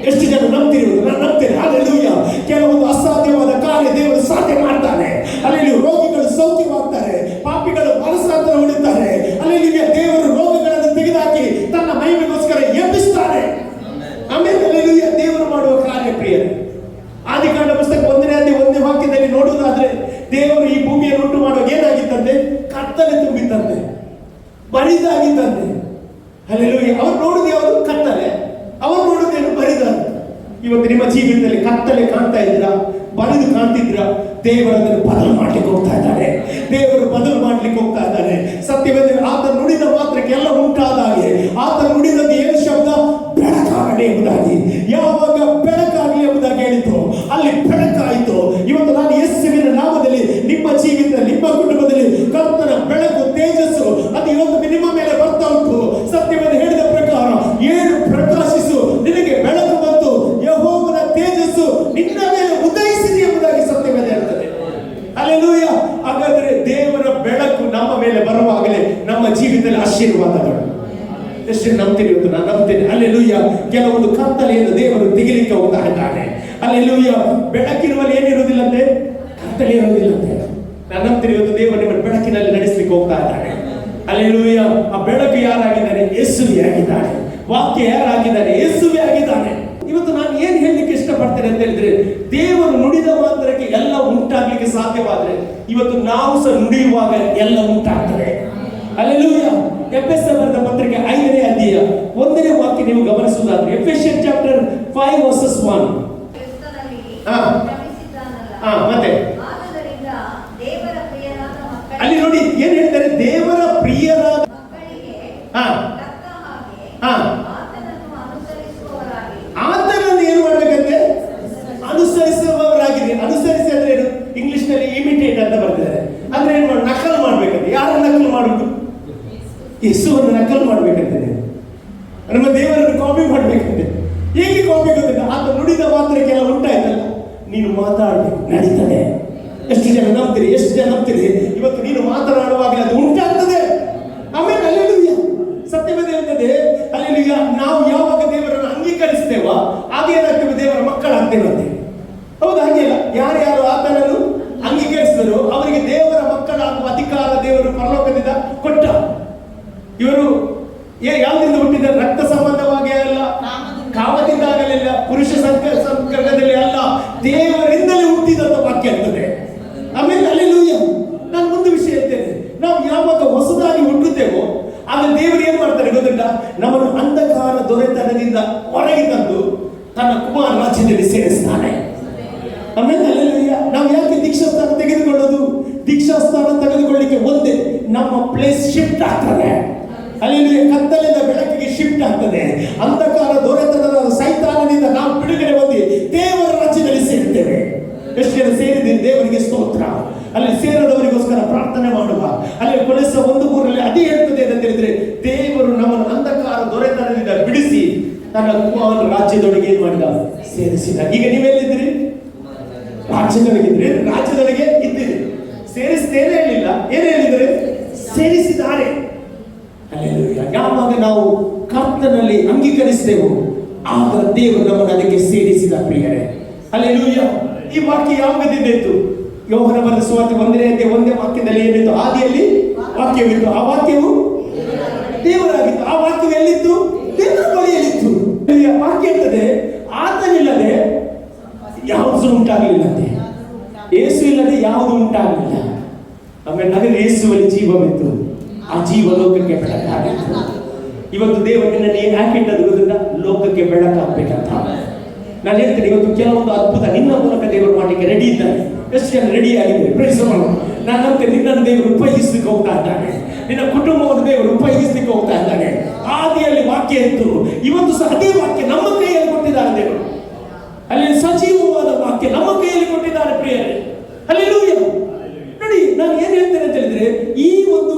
ಎಷ್ಟು ಜನ ನಂಬ್ತಿರುವುದು? ನಾನು ನಂಬ್ತೇನೆ. ಹಲ್ಲೆಲೂಯಾ. ಕೆಲವೊಂದು ಅಸಾಧ್ಯವಾದ ಕಾರ್ಯ ದೇವರು ಸಾಧ್ಯ ಮಾಡ್ತಾನೆ. ಅಲ್ಲಿ ರೋಗಿಗಳು ಸೌಖ್ಯವಾಗ್ತಾರೆ, ಪಾಪಿಗಳು ಮನಸ್ಸಾಂತರ ಹೊಡಿತಾರೆ. ಅಲ್ಲಿ ದೇವರು ರೋಗಗಳನ್ನು ತೆಗೆದುಹಾಕಿ ತನ್ನ ಮಹಿಮೆಗೋಸ್ಕರ ಎಬ್ಬಿಸ್ತಾನೆ. ಆಮೇಲೆ ಹಲ್ಲೆಲೂಯಾ. ದೇವರು ಮಾಡುವ ಕಾರ್ಯ ಪ್ರಿಯರೇ. ಆದಿಕಾಂಡ ಪುಸ್ತಕ 1ನೇ ಅಧ್ಯಾಯ 1ನೇ ವಾಕ್ಯದಲ್ಲಿ ನೋಡುವುದಾದ್ರೆ, ದೇವರು ಈ ಭೂಮಿಯನ್ನು ಉಂಟು ಮಾಡುವಾಗ ಏನಾಗಿತ್ತಂತೆ? ಕತ್ತಲೆ ತುಂಬಿತ್ತಂತೆ, ಬರಿದಾಗಿತ್ತಂತೆ. ಹಲ್ಲೆಲೂಯಾ. ಅವ್ರು ನೋಡುದು ಯಾವುದು? ಕತ್ತಲೆ. ಅವ್ರು ನೋಡುದೇನು? ಬರಿದಾಗಿ. ಇವತ್ತು ನಿಮ್ಮ ಜೀವಿತದಲ್ಲಿ ಕತ್ತಲೆ ಕಾಣ್ತಾ ಇದ್ದೀರಾ? ಬರಿದು ಕಾಣ್ತಿದ್ರೆ ನಂಬ್ತೀರಾ? ದೇವರನ್ನು ಬದಲು ಮಾಡ್ಲಿಕ್ಕೆ ಹೋಗ್ತಾ ಇದ್ದಾರೆ. ದೇವರು ಬದಲು ಮಾಡ್ಲಿಕ್ಕೆ ಹೋಗ್ತಾ ಇದ್ದಾರೆ. ಸತ್ಯವೇದ ಆತ ನುಡಿದ ಮಾತ್ರಕ್ಕೆ ಎಲ್ಲ ಉಂಟಾದ ಹಾಗೆ ಆತ ನುಡಿದದ್ದು ಏನು ಶಬ್ದ? ಬೆಳಕಾಗಲಿ ಎಂಬುದಾಗಿ. ಯಾವಾಗ ಬೆಳಕಾಗಲಿ ಎಂಬುದಾಗಿ ಹೇಳಿತು ಅಲ್ಲಿ ಬೆಳಕಾಯಿತು. ಇವತ್ತು ನಾನು ಯೇಸುವಿನ ನಾಮದಲ್ಲಿ ನಿಮ್ಮ ಜೀವಿತ, ನಿಮ್ಮ ಕುಟುಂಬದಲ್ಲಿ ಕರ್ತನ ಬೆಳಕು, ತೇಜಸ್ಸು ಅದು ಇವತ್ತು ನಿಮ್ಮ ಮೇಲೆ ಬರ್ತಾ ಉಂಟು. ಸತ್ಯವೇದ ಹೇಳಿದ ಪ್ರಕಾರ ಏಳು ಪ್ರಕಾಶಿಸು, ನಿನಗೆ ಬೆಳಕು ಬಂತು, ಯೆಹೋವನ ತೇಜಸ್ಸು ನಿನ್ನ ಮೇಲೆ ಉದಯಿಸಿದೆ ಎಂಬುದಾಗಿ ಸತ್ಯವೇದ ಹೇಳ್ತದೆ. ಹಲ್ಲೆಲೂಯ. ಹಾಗಾದ್ರೆ ದೇವರ ಬೆಳಕು ನಮ್ಮ ಮೇಲೆ ಬರುವಾಗಲೇ ನಮ್ಮ ಜೀವಿತದಲ್ಲಿ ಆಶೀರ್ವಾದಗಳು. ಎಷ್ಟು ನಂಬ್ತೀನಿ ಇವತ್ತು? ನಾನು ನಂಬ್ತೇನೆ. ಹಲ್ಲೆಲೂಯ. ಕೆಲವೊಂದು ಕತ್ತಲೆಯನ್ನು ದೇವರು ತೆಗಿಲಿಕ್ಕೆ ಹೋಗ್ತಾ ಇದ್ದಾನೆ. ಹಲ್ಲೆಲೂಯ. ಬೆಳಕಿರುವಲ್ಲಿ ಏನಿರುವುದಿಲ್ಲಂತೆ? ಕತ್ತಲೆ ಇರುವುದಿಲ್ಲಂತೆ. ನಾನು ನಂಬ್ತೀನಿ ಇವತ್ತು ದೇವರು ನಿಮ್ಮ ಬೆಳಕಿನಲ್ಲಿ ನಡೆಸಲಿಕ್ಕೆ ಹೋಗ್ತಾ ಇದ್ದಾನೆ. ಹಲ್ಲೆಲೂಯ. ಆ ಬೆಳಕು ಯಾರಾಗಿದ್ದಾನೆ? ಯೇಸುವೆ ಆಗಿದ್ದಾನೆ. ವಾಕ್ಯ ಯಾರಾಗಿದ್ದಾನೆ? ಯೇಸುವೆ ಆಗಿದ್ದಾನೆ. ಇವತ್ತು ನಾನು ಏನ್ ಹೇಳಲಿಕ್ಕೆ ಇಷ್ಟಪಡ್ತೇನೆ ಅಂತ ಹೇಳಿದ್ರೆ, ದೇವರು ನುಡಿದ ಮಾತ್ರಕ್ಕೆ ಎಲ್ಲ ಉಂಟಾಗ್ಲಿಕ್ಕೆ ಸಾಧ್ಯವಾದ್ರೆ ಇವತ್ತು ನಾವು ಸಹ ನುಡಿಯುವಾಗ ಎಲ್ಲ ಉಂಟಾಗ್ತದೆ. ಹಲ್ಲೆಲೂಯ. ಎಫೆಸರ್ ಬರೆದ ಪತ್ರಿಕೆ 5ನೇ ಅಧ್ಯಾಯ 1ನೇ ವಾಕ್ಯ ನೀವು ಗಮನಿಸುವುದಾದ್ರೆ, ಎಫೆಸಿಯನ್ ಚಾಪ್ಟರ್ 5 ವರ್ಸಸ್ 1. ಮತ್ತೆ ಅಲ್ಲಿ ನೋಡಿ ಏನ್ ಹೇಳ್ತಾರೆ? ದೇವರ ಪ್ರಿಯರಾದ ಆತನನ್ನು ಏನ್ ಮಾಡ್ಬೇಕಂತೆ? ಅನುಸರಿಸುವವರಾಗಿದೆ. ಅನುಸರಿಸಿ ಅಂದ್ರೆ ಏನು? ಇಂಗ್ಲಿಷ್ ನಲ್ಲಿ ಇಮಿಟೇಟ್ ಅಂತ ಬರ್ತಿದ್ದಾರೆ. ಅಂದ್ರೆ ಏನ್ ಮಾಡಿ? ನಕಲು ಮಾಡ್ಬೇಕಂತೆ. ಯಾರ ನಕಲು ಮಾಡುದು? ಯೇಸುವನ್ನು ನಕಲು ಮಾಡ್ಬೇಕಂತೆ. ನಮ್ಮ ದೇವರನ್ನು ಕಾಪಿ ಮಾಡ್ಬೇಕಂತೆ. ಹೇಗೆ ಕಾಪಿ ಗೊತ್ತಿಲ್ಲ? ಆತ ನುಡಿದ ಮಾತ್ರಕ್ಕೆಲ್ಲ ಉಂಟಾಯ್ತಲ್ಲ, ನೀನು ಮಾತಾಡ್ಬೇಕು, ನಡೀತದೆ. ಎಷ್ಟು ಜನ ನಂಬ್ತೀರಿ? ಎಷ್ಟು ಜನ ನಂಬ್ತೀರಿ? ಇವತ್ತು ನೀನು ಮಾತನಾಡುವಾಗಲೇ ಅದು ಉಂಟಾಗ್ತದೆ. ಆಮೇಲೆ ಹಲ್ಲೆಲೂಯ. ಸತ್ಯವೇದ ಹೇಳ್ತದೆ, ಹಲ್ಲೆಲೂಯ, ನಾವು ಯಾವಾಗ ದೇವರನ್ನು ಅಂಗೀಕರಿಸ್ತೇವೋ ಆಗ ಏನಾಗ್ತೇವೆ? ದೇವರ ಮಕ್ಕಳಾಗ್ತೇವಂತೆ. ಹೌದು, ಹಾಗೆಲ್ಲ ಯಾರ್ಯಾರು ಆತನನ್ನು ಅಂಗೀಕರಿಸಿದರು ಅವರಿಗೆ ದೇವರ ಮಕ್ಕಳಾಗುವ ಅಧಿಕಾರ ದೇವರು ಪರಲೋಕದಿಂದ ಕೊಟ್ಟ. ಇವರು ಯಾವ್ದಿಂದ ಹುಟ್ಟಿದ? ರಕ್ತ ಸಂಬಂಧವಾಗಿ ಅಲ್ಲ, ಕಾಮದಿಂದ ಆಗಲಿಲ್ಲ, ಪುರುಷ ಸಂಕರ್ಗದಲ್ಲಿ ಅಲ್ಲ, ದೇವರಿಂದಲೇ ಹುಟ್ಟಿದಂತ ವಾಕ್ಯ ಇರ್ತದೆ. ಆಮೇಲೆ ಹಲ್ಲೆಲೂಯ. ನಾನು ಒಂದು ವಿಷಯ ಹೇಳ್ತೇನೆ, ನಾವು ಯಾವಾಗ ಹೊಸದಾಗಿ ಹುಟ್ಟುತ್ತೇವೋ ಆಗ ದೇವರು ಏನ್ ಮಾಡ್ತಾರೆ ಗೊತ್ತುಂಟ? ನಮ್ಮನ್ನು ಅಂಧಕಾರ ದೊರೆತನದಿಂದ ಹೊರಗೆ ತಂದು ತನ್ನ ಕುಮಾರ ರಾಜ್ಯದಲ್ಲಿ ಸೇರಿಸ್ತಾನೆ. ಆಮೇಲೆ ಹಲ್ಲೆಲೂಯ. ನಾವು ಯಾಕೆ ದೀಕ್ಷಾಸ್ಥಾನ ತೆಗೆದುಕೊಳ್ಳೋದು? ದೀಕ್ಷಾಸ್ಥಾನ ತೆಗೆದುಕೊಳ್ಳಿಕ್ಕೆ ಒಂದೇ, ನಮ್ಮ ಪ್ಲೇಸ್ ಶಿಫ್ಟ್ ಆಗ್ತದೆ. ಹಲ್ಲೆಲೂಯ. ಕತ್ತಲೆಯಿಂದ ಬೆಳಕಿಗೆ ಶಿಫ್ಟ್ ಆಗ್ತದೆ. ಅಂಧಕಾರ ದೊರೆತನದ ಸೈತಾನನಿಂದ ನಾವು ಬಿಡುಗಡೆ ಹೊಂದಿ ದೇವರ ರಾಜ್ಯದಲ್ಲಿ ಸೇರ್ತೇವೆ. ಎಷ್ಟು ಜನ ಸೇರಿದ್ದೀರಿ? ದೇವರಿಗೆ ಸ್ತೋತ್ರ. ಅಲ್ಲಿ ಸೇರದವರಿಗೋಸ್ಕರ ಪ್ರಾರ್ಥನೆ ಮಾಡುವ. ಅಲ್ಲಿ ಕೊಲೆಸ 1:3 ಅದೇ ಹೇಳ್ತದೆ ಅಂತ ಹೇಳಿದ್ರೆ, ದೇವರು ನಮ್ಮನ್ನು ಅಂಧಕಾರ ದೊರೆತನದಿಂದ ಬಿಡಿಸಿ ತನ್ನ ಕುಮಾರನ ರಾಜ್ಯದೊಳಗೆ ಏನ್ ಮಾಡಿದ? ಸೇರಿಸಿದ. ಈಗ ನೀವೆಲ್ಲಿದ್ದೀರಿ? ರಾಜ್ಯದೊಳಗಿದ್ರಿ. ರಾಜ್ಯದೊಳಗೆ ಇದ್ದೀರಿ. ಸೇರಿಸ್ತೇನೆ ಹೇಳಿಲ್ಲ, ಏನ್ ಹೇಳಿದ್ರೆ? ಸೇರಿಸಿದ್ದಾರೆ. ಹಲ್ಲೆಲೂಯ. ಯಾವಾಗ ನಾವು ಕರ್ತನಲ್ಲಿ ಅಂಗೀಕರಿಸ್ತೇವೋ ಆಗ ದೇವರು ನಮ್ಮನ್ನು ಅದಕ್ಕೆ ಸೇರಿಸಿದ ಪ್ರಿಯರೇ. ಹಲ್ಲೆಲೂಯ. ಈ ವಾಕ್ಯ ಯಾವಾಗದಿಂದ ಇತ್ತು? ಯೋಹನ ಬರೆದ ಸುವಾರ್ತೆ 1ನೇ ಅಧ್ಯಾಯ 1ನೇ ವಾಕ್ಯದಲ್ಲಿ ಏನಿತ್ತು? ಆದಿಯಲ್ಲಿ ವಾಕ್ಯವಿತ್ತು, ಆ ವಾಕ್ಯವು ದೇವರಾಗಿತ್ತು. ಆ ವಾಕ್ಯವು ಎಲ್ಲಿತ್ತು? ದೇವರ ಬಳಿಯಲ್ಲಿತ್ತು. ವಾಕ್ಯ ಇರ್ತದೆ, ಆತನಿಲ್ಲದೆ ಯಾವುದು ಉಂಟಾಗಲಿಲ್ಲಂತೆ. ಯೇಸು ಇಲ್ಲದೆ ಯಾವುದು ಉಂಟಾಗಲಿಲ್ಲ. ಆಮೇಲೆ ನಮಗೆ ಯೇಸುವಲ್ಲಿ ಜೀವವಿತ್ತು, ಆ ಜೀವ ಲೋಕಕ್ಕೆ ಬೆಳಕಾಗಿತ್ತು. ಇವತ್ತು ದೇವರನ್ನ ಏನ್ ಹಾಕಿಟ್ಟದು ಗೊತ್ತಿಲ್ಲ? ಲೋಕಕ್ಕೆ ಬೆಳಕಾಗಬೇಕಂತ. ನಾನು ಹೇಳ್ತೇನೆ, ಇವತ್ತು ಕೆಲವೊಂದು ಅದ್ಭುತ ನಿನ್ನ ಮೂಲಕ ದೇವರು ಮಾಡಲಿಕ್ಕೆ ರೆಡಿ ಇದ್ದಾನೆ. ಎಷ್ಟು ಜನ ರೆಡಿ ಆಗಿದೆ? Praise the Lord. ನಾನು ನಂಬ್ತೇನೆ, ನಿನ್ನನ್ನು ದೇವರು ಉಪಯೋಗಿಸ್ಲಿಕ್ಕೆ ಹೋಗ್ತಾ ಇದ್ದಾನೆ. ನಿನ್ನ ಕುಟುಂಬವನ್ನು ದೇವರು ಉಪಯೋಗಿಸ್ಲಿಕ್ಕೆ ಹೋಗ್ತಾ ಇದ್ದಾನೆ. ಆದಿಯಲ್ಲಿ ವಾಕ್ಯ ಇತ್ತು, ಇವತ್ತು ಸಹ ಅದೇ ವಾಕ್ಯ ನಮ್ಮ ಕೈಯಲ್ಲಿ ಕೊಟ್ಟಿದ್ದಾರೆ ದೇವರು. ಅಲ್ಲಿ ಸಜೀವವಾದ ವಾಕ್ಯ ನಮ್ಮ ಕೈಯಲ್ಲಿ ಕೊಟ್ಟಿದ್ದಾರೆ ಪ್ರಿಯರೇ. ಹಲ್ಲೆಲೂಯ. ನೋಡಿ, ನಾನು ಏನ್ ಹೇಳ್ತೇನೆ ಅಂತ ಹೇಳಿದ್ರೆ, ಈ ಒಂದು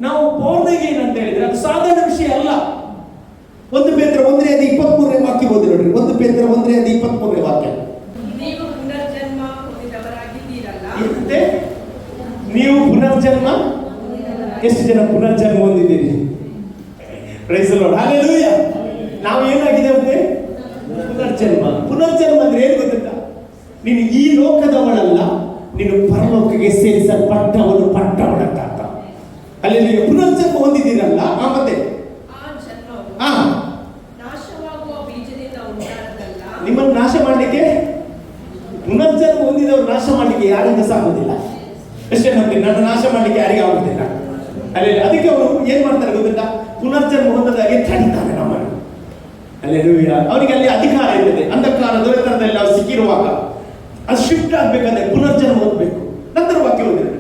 ನಾವು born again ಅಂತ ಹೇಳಿದ್ರೆ ಅದು ಸಾಧಾರಣ ವಿಷಯ ಅಲ್ಲ. 1 ಪೇತ್ರ 1ನೇ ಅಧ್ಯಾಯ 23ನೇ ವಾಕ್ಯ ಓದಿ ನೋಡ್ರಿ. 1 ಪೇತ್ರ 1ನೇ ಅಧ್ಯಾಯ 23ನೇ ವಾಕ್ಯ. ನೀವು ಪುನರ್ಜನ್ಮ ಹೊಂದಿದವರಾಗಿದ್ದೀರಲ್ಲ. ನೀವು ಪುನರ್ಜನ್ಮ. ಎಷ್ಟು ಜನ ಪುನರ್ಜನ್ಮ ಹೊಂದಿದ್ದೀರಿ? Praise the Lord. ಹಲ್ಲೆಲೂಯ. ನಾವು ಏನಾಗಿದ್ದೇವೆ? ಪುನರ್ಜನ್ಮ. ಪುನರ್ಜನ್ಮ ಅಂದ್ರೆ ಏನು ಗೊತ್ತಾ? ನೀನು ಈ ಲೋಕದವಳಲ್ಲ, ನೀನು ಪರಲೋಕಕ್ಕೆ ಸೇರಿಸಲ್ಪಟ್ಟವನು ಪಟ್ಟವನಂತ ಅರ್ಥ. ಅಲ್ಲಿ ಪುನರ್ಜನ್ಮ ಹೊಂದಿದ್ದೀರಲ್ಲ. ಮತ್ತೆ ನಾಶವಾಗುವ ಬೀಜದಿಂದ ಉಂಟಾದದಲ್ಲ. ನಿಮ್ಮನ್ನು ನಾಶ ಮಾಡಲಿಕ್ಕೆ, ಪುನರ್ಜನ್ಮ ಹೊಂದಿದವರು ನಾಶ ಮಾಡಲಿಕ್ಕೆ ಯಾರಿಂದ ಸಾಗುವುದಿಲ್ಲ. ಎಷ್ಟೇ ನಂಬ್ತೀನಿ, ನನ್ನ ನಾಶ ಮಾಡಲಿಕ್ಕೆ ಯಾರಿಗೂ ಆಗುದಿಲ್ಲ. ಅಲ್ಲಿ ಅದಕ್ಕೆ ಅವರು ಏನ್ ಮಾಡ್ತಾರೆ ಗೊತ್ತಿಲ್ಲ? ಪುನರ್ಜನ್ಮ ಹೊಂದದಾಗೆ ತಡಿತಾರೆ ನಮ್ಮನ್ನು. ಹಲ್ಲೆಲೂಯಾ. ಅವನಿಗೆ ಅಲ್ಲಿ ಅಧಿಕಾರ ಇರ್ತದೆ. ಅಂಧಕಾರ ದೊರೆತನದಲ್ಲಿ ನಾವು ಸಿಕ್ಕಿರುವಾಗ ಅದು ಶಿಫ್ಟ್ ಆಗ್ಬೇಕಂದ್ರೆ ಪುನರ್ಜನ್ಮ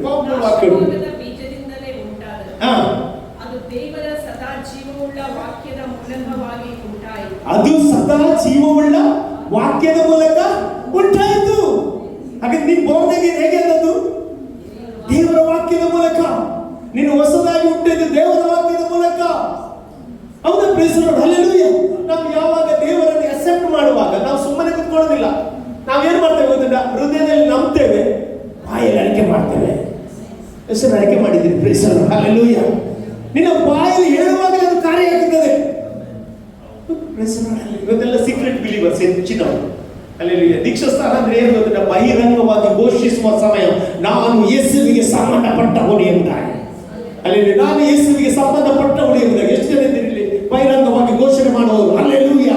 ಪವರ್ಫುಲ್ ವಾಕ್ಯಗಳು. ನಾಶವಾಗದ ಬೀಜದಿಂದಲೇ ಉಂಟಾದದ್ದು. ಹಾ, ಅದು ದೇವರ ಸದಾ ಜೀವವುಳ್ಳ ವಾಕ್ಯದ ಮೂಲಕವಾಗಿ ಉಂಟಾಯಿತು. ಅದು ಸದಾ ಜೀವವುಳ್ಳ ವಾಕ್ಯದ ಮೂಲಕ ಉಂಟಾಯಿತು. ಹಾಗಾದ್ರೆ ನೀನು ಬೋರ್ನಿಗೆ ಹೇಗೆ ಅನ್ನೋದು ದೇವರ ವಾಕ್ಯದ ಮೂಲಕ. ನೀನು ಹೊಸದಾಗಿ ಹುಟ್ಟಿದ್ದು ದೇವರ ವಾಕ್ಯದ ಮೂಲಕ. ಹೌದಾ? Praise the Lord, hallelujah. ನಾವು ಯಾವಾಗ ದೇವರನ್ನು ಅಕ್ಸೆಪ್ಟ್ ಮಾಡುವಾಗ ನಾವು ಸುಮ್ಮನೆ ಕುತ್ಕೊಳ್ಳೋದಿಲ್ಲ. ನಾವೇನ್ ಮಾಡ್ತೇವೆ ಗೊತ್ತಿಲ್ಲ, ಹೃದಯದಲ್ಲಿ ನಂಬ್ತೇವೆ, ಬಾಯಲ್ಲಿ ಅರಿಕೆ ಮಾಡ್ತೇವೆ. ಎಷ್ಟು ಅರಿಕೆ ಮಾಡಿದ್ದೀರಿ? Praise the Lord, hallelujah. ನಿನ್ನ ಬಾಯಲ್ಲಿ ಹೇಳುವಾಗ ಅದು ಕಾರ್ಯ ಆಗ್ತದೆ. ಪ್ರೇಸ್ ದಿ ಲಾರ್ಡ್, ಇವತ್ತೆಲ್ಲ ಸೀಕ್ರೆಟ್ ಬಿಲೀವರ್ಸ್ ಹೆಚ್ಚಿನವರು. ಹಲ್ಲೆಲೂಯಾ. ದೀಕ್ಷಾಸ್ಥಾನ ಅಂದ್ರೆ ಏನು ಗೊತ್ತಿಲ್ಲ, ಬಹಿರಂಗವಾಗಿ ಘೋಷಿಸುವ ಸಮಯ. ನಾನು ಯೇಸುವಿಗೆ ಸಂಬಂಧಪಟ್ಟವನು ಎಂಬುದಾಗಿ. ಹಲ್ಲೆಲೂಯಾ. ನಾನು ಯೇಸುವಿಗೆ ಸಂಬಂಧಪಟ್ಟವನು ಎಂಬುದಾಗಿ. ಎಷ್ಟು ಜನ ಇದ್ದೀರಿ ಬಹಿರಂಗವಾಗಿ ಘೋಷಣೆ ಮಾಡುವುದು? ಹಲ್ಲೆಲೂಯಾ.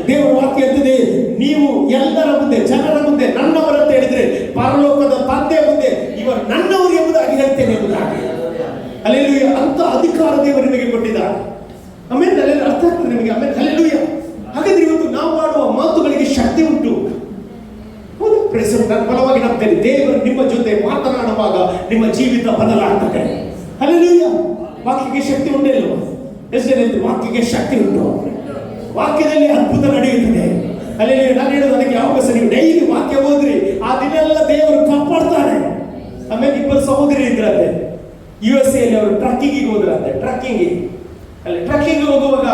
ದೇವರ ವಾಕ್ಯ ಇರ್ತದೆ, ನೀವು ಎಲ್ಲರ ಮುಂದೆ, ಜನರ ಮುಂದೆ ನನ್ನವರು ಅಂತ ಹೇಳಿದ್ರೆ ಪರಲೋಕದ ತಂದೆಯ ಮುಂದೆ ಇವರು ನನ್ನವರು ಎಂಬುದಾಗಿ ಹೇಳ್ತೇನೆ ಎಂಬುದಾಗಿ. ಹಲ್ಲೆಲೂಯಾ. ಅಂತ ಅಧಿಕಾರ ದೇವರು ನಿಮಗೆ ಕೊಟ್ಟಿದ್ದಾರೆ. ಆಮೇಲೆ ಅಲ್ಲೆಲ್ಲ ಅರ್ಥ ಆಗ್ತದೆ ನಿಮಗೆ. ಆಮೇಲೆ ಹಲ್ಲೆಲೂಯಾ. ಹಾಗಾದ್ರೆ ಇವತ್ತು ನಾವು ಮಾಡುವ ಮಾತುಗಳಿಗೆ ಶಕ್ತಿ ಉಂಟು. ಹೌದು ಪ್ರೇಸ್. ನಾನು ಬಲವಾಗಿ ನಂಬ್ತೇನೆ, ದೇವರು ನಿಮ್ಮ ಜೊತೆ ಮಾತನಾಡುವಾಗ ನಿಮ್ಮ ಜೀವಿತ ಬದಲಾಗ್ತದೆ. ಹಲ್ಲೆಲೂಯಾ. ವಾಕ್ಯಕ್ಕೆ ಶಕ್ತಿ ಉಂಟೇ ಇಲ್ವಾ? ಎಷ್ಟು ಜನ ಇದ್ರು? ವಾಕ್ಯಕ್ಕೆ ಶಕ್ತಿ ಉಂಟು. ವಾಕ್ಯದಲ್ಲಿ ಅದ್ಭುತ ನಡೆಯುತ್ತದೆ. ಹಲ್ಲೆಲೂಯಾ. ನಾನು ಹೇಳೋದು ಅದಕ್ಕೆ ಯಾವಾಗ ಸರಿ, ಡೈಲಿ ವಾಕ್ಯ ಓದ್ರಿ, ಆ ದಿನ ಎಲ್ಲ ದೇವರು ಕಾಪಾಡ್ತಾನೆ. ಆಮೇಲೆ ಇಬ್ಬರು ಸಹೋದರಿ ಇದ್ರಂತೆ, USA ಅಲ್ಲಿ ಅವರು ಟ್ರಕ್ಕಿಂಗಿಗೆ ಹೋದ್ರಂತೆ. ಟ್ರಕ್ಕಿಂಗ್ ಹೋಗುವಾಗ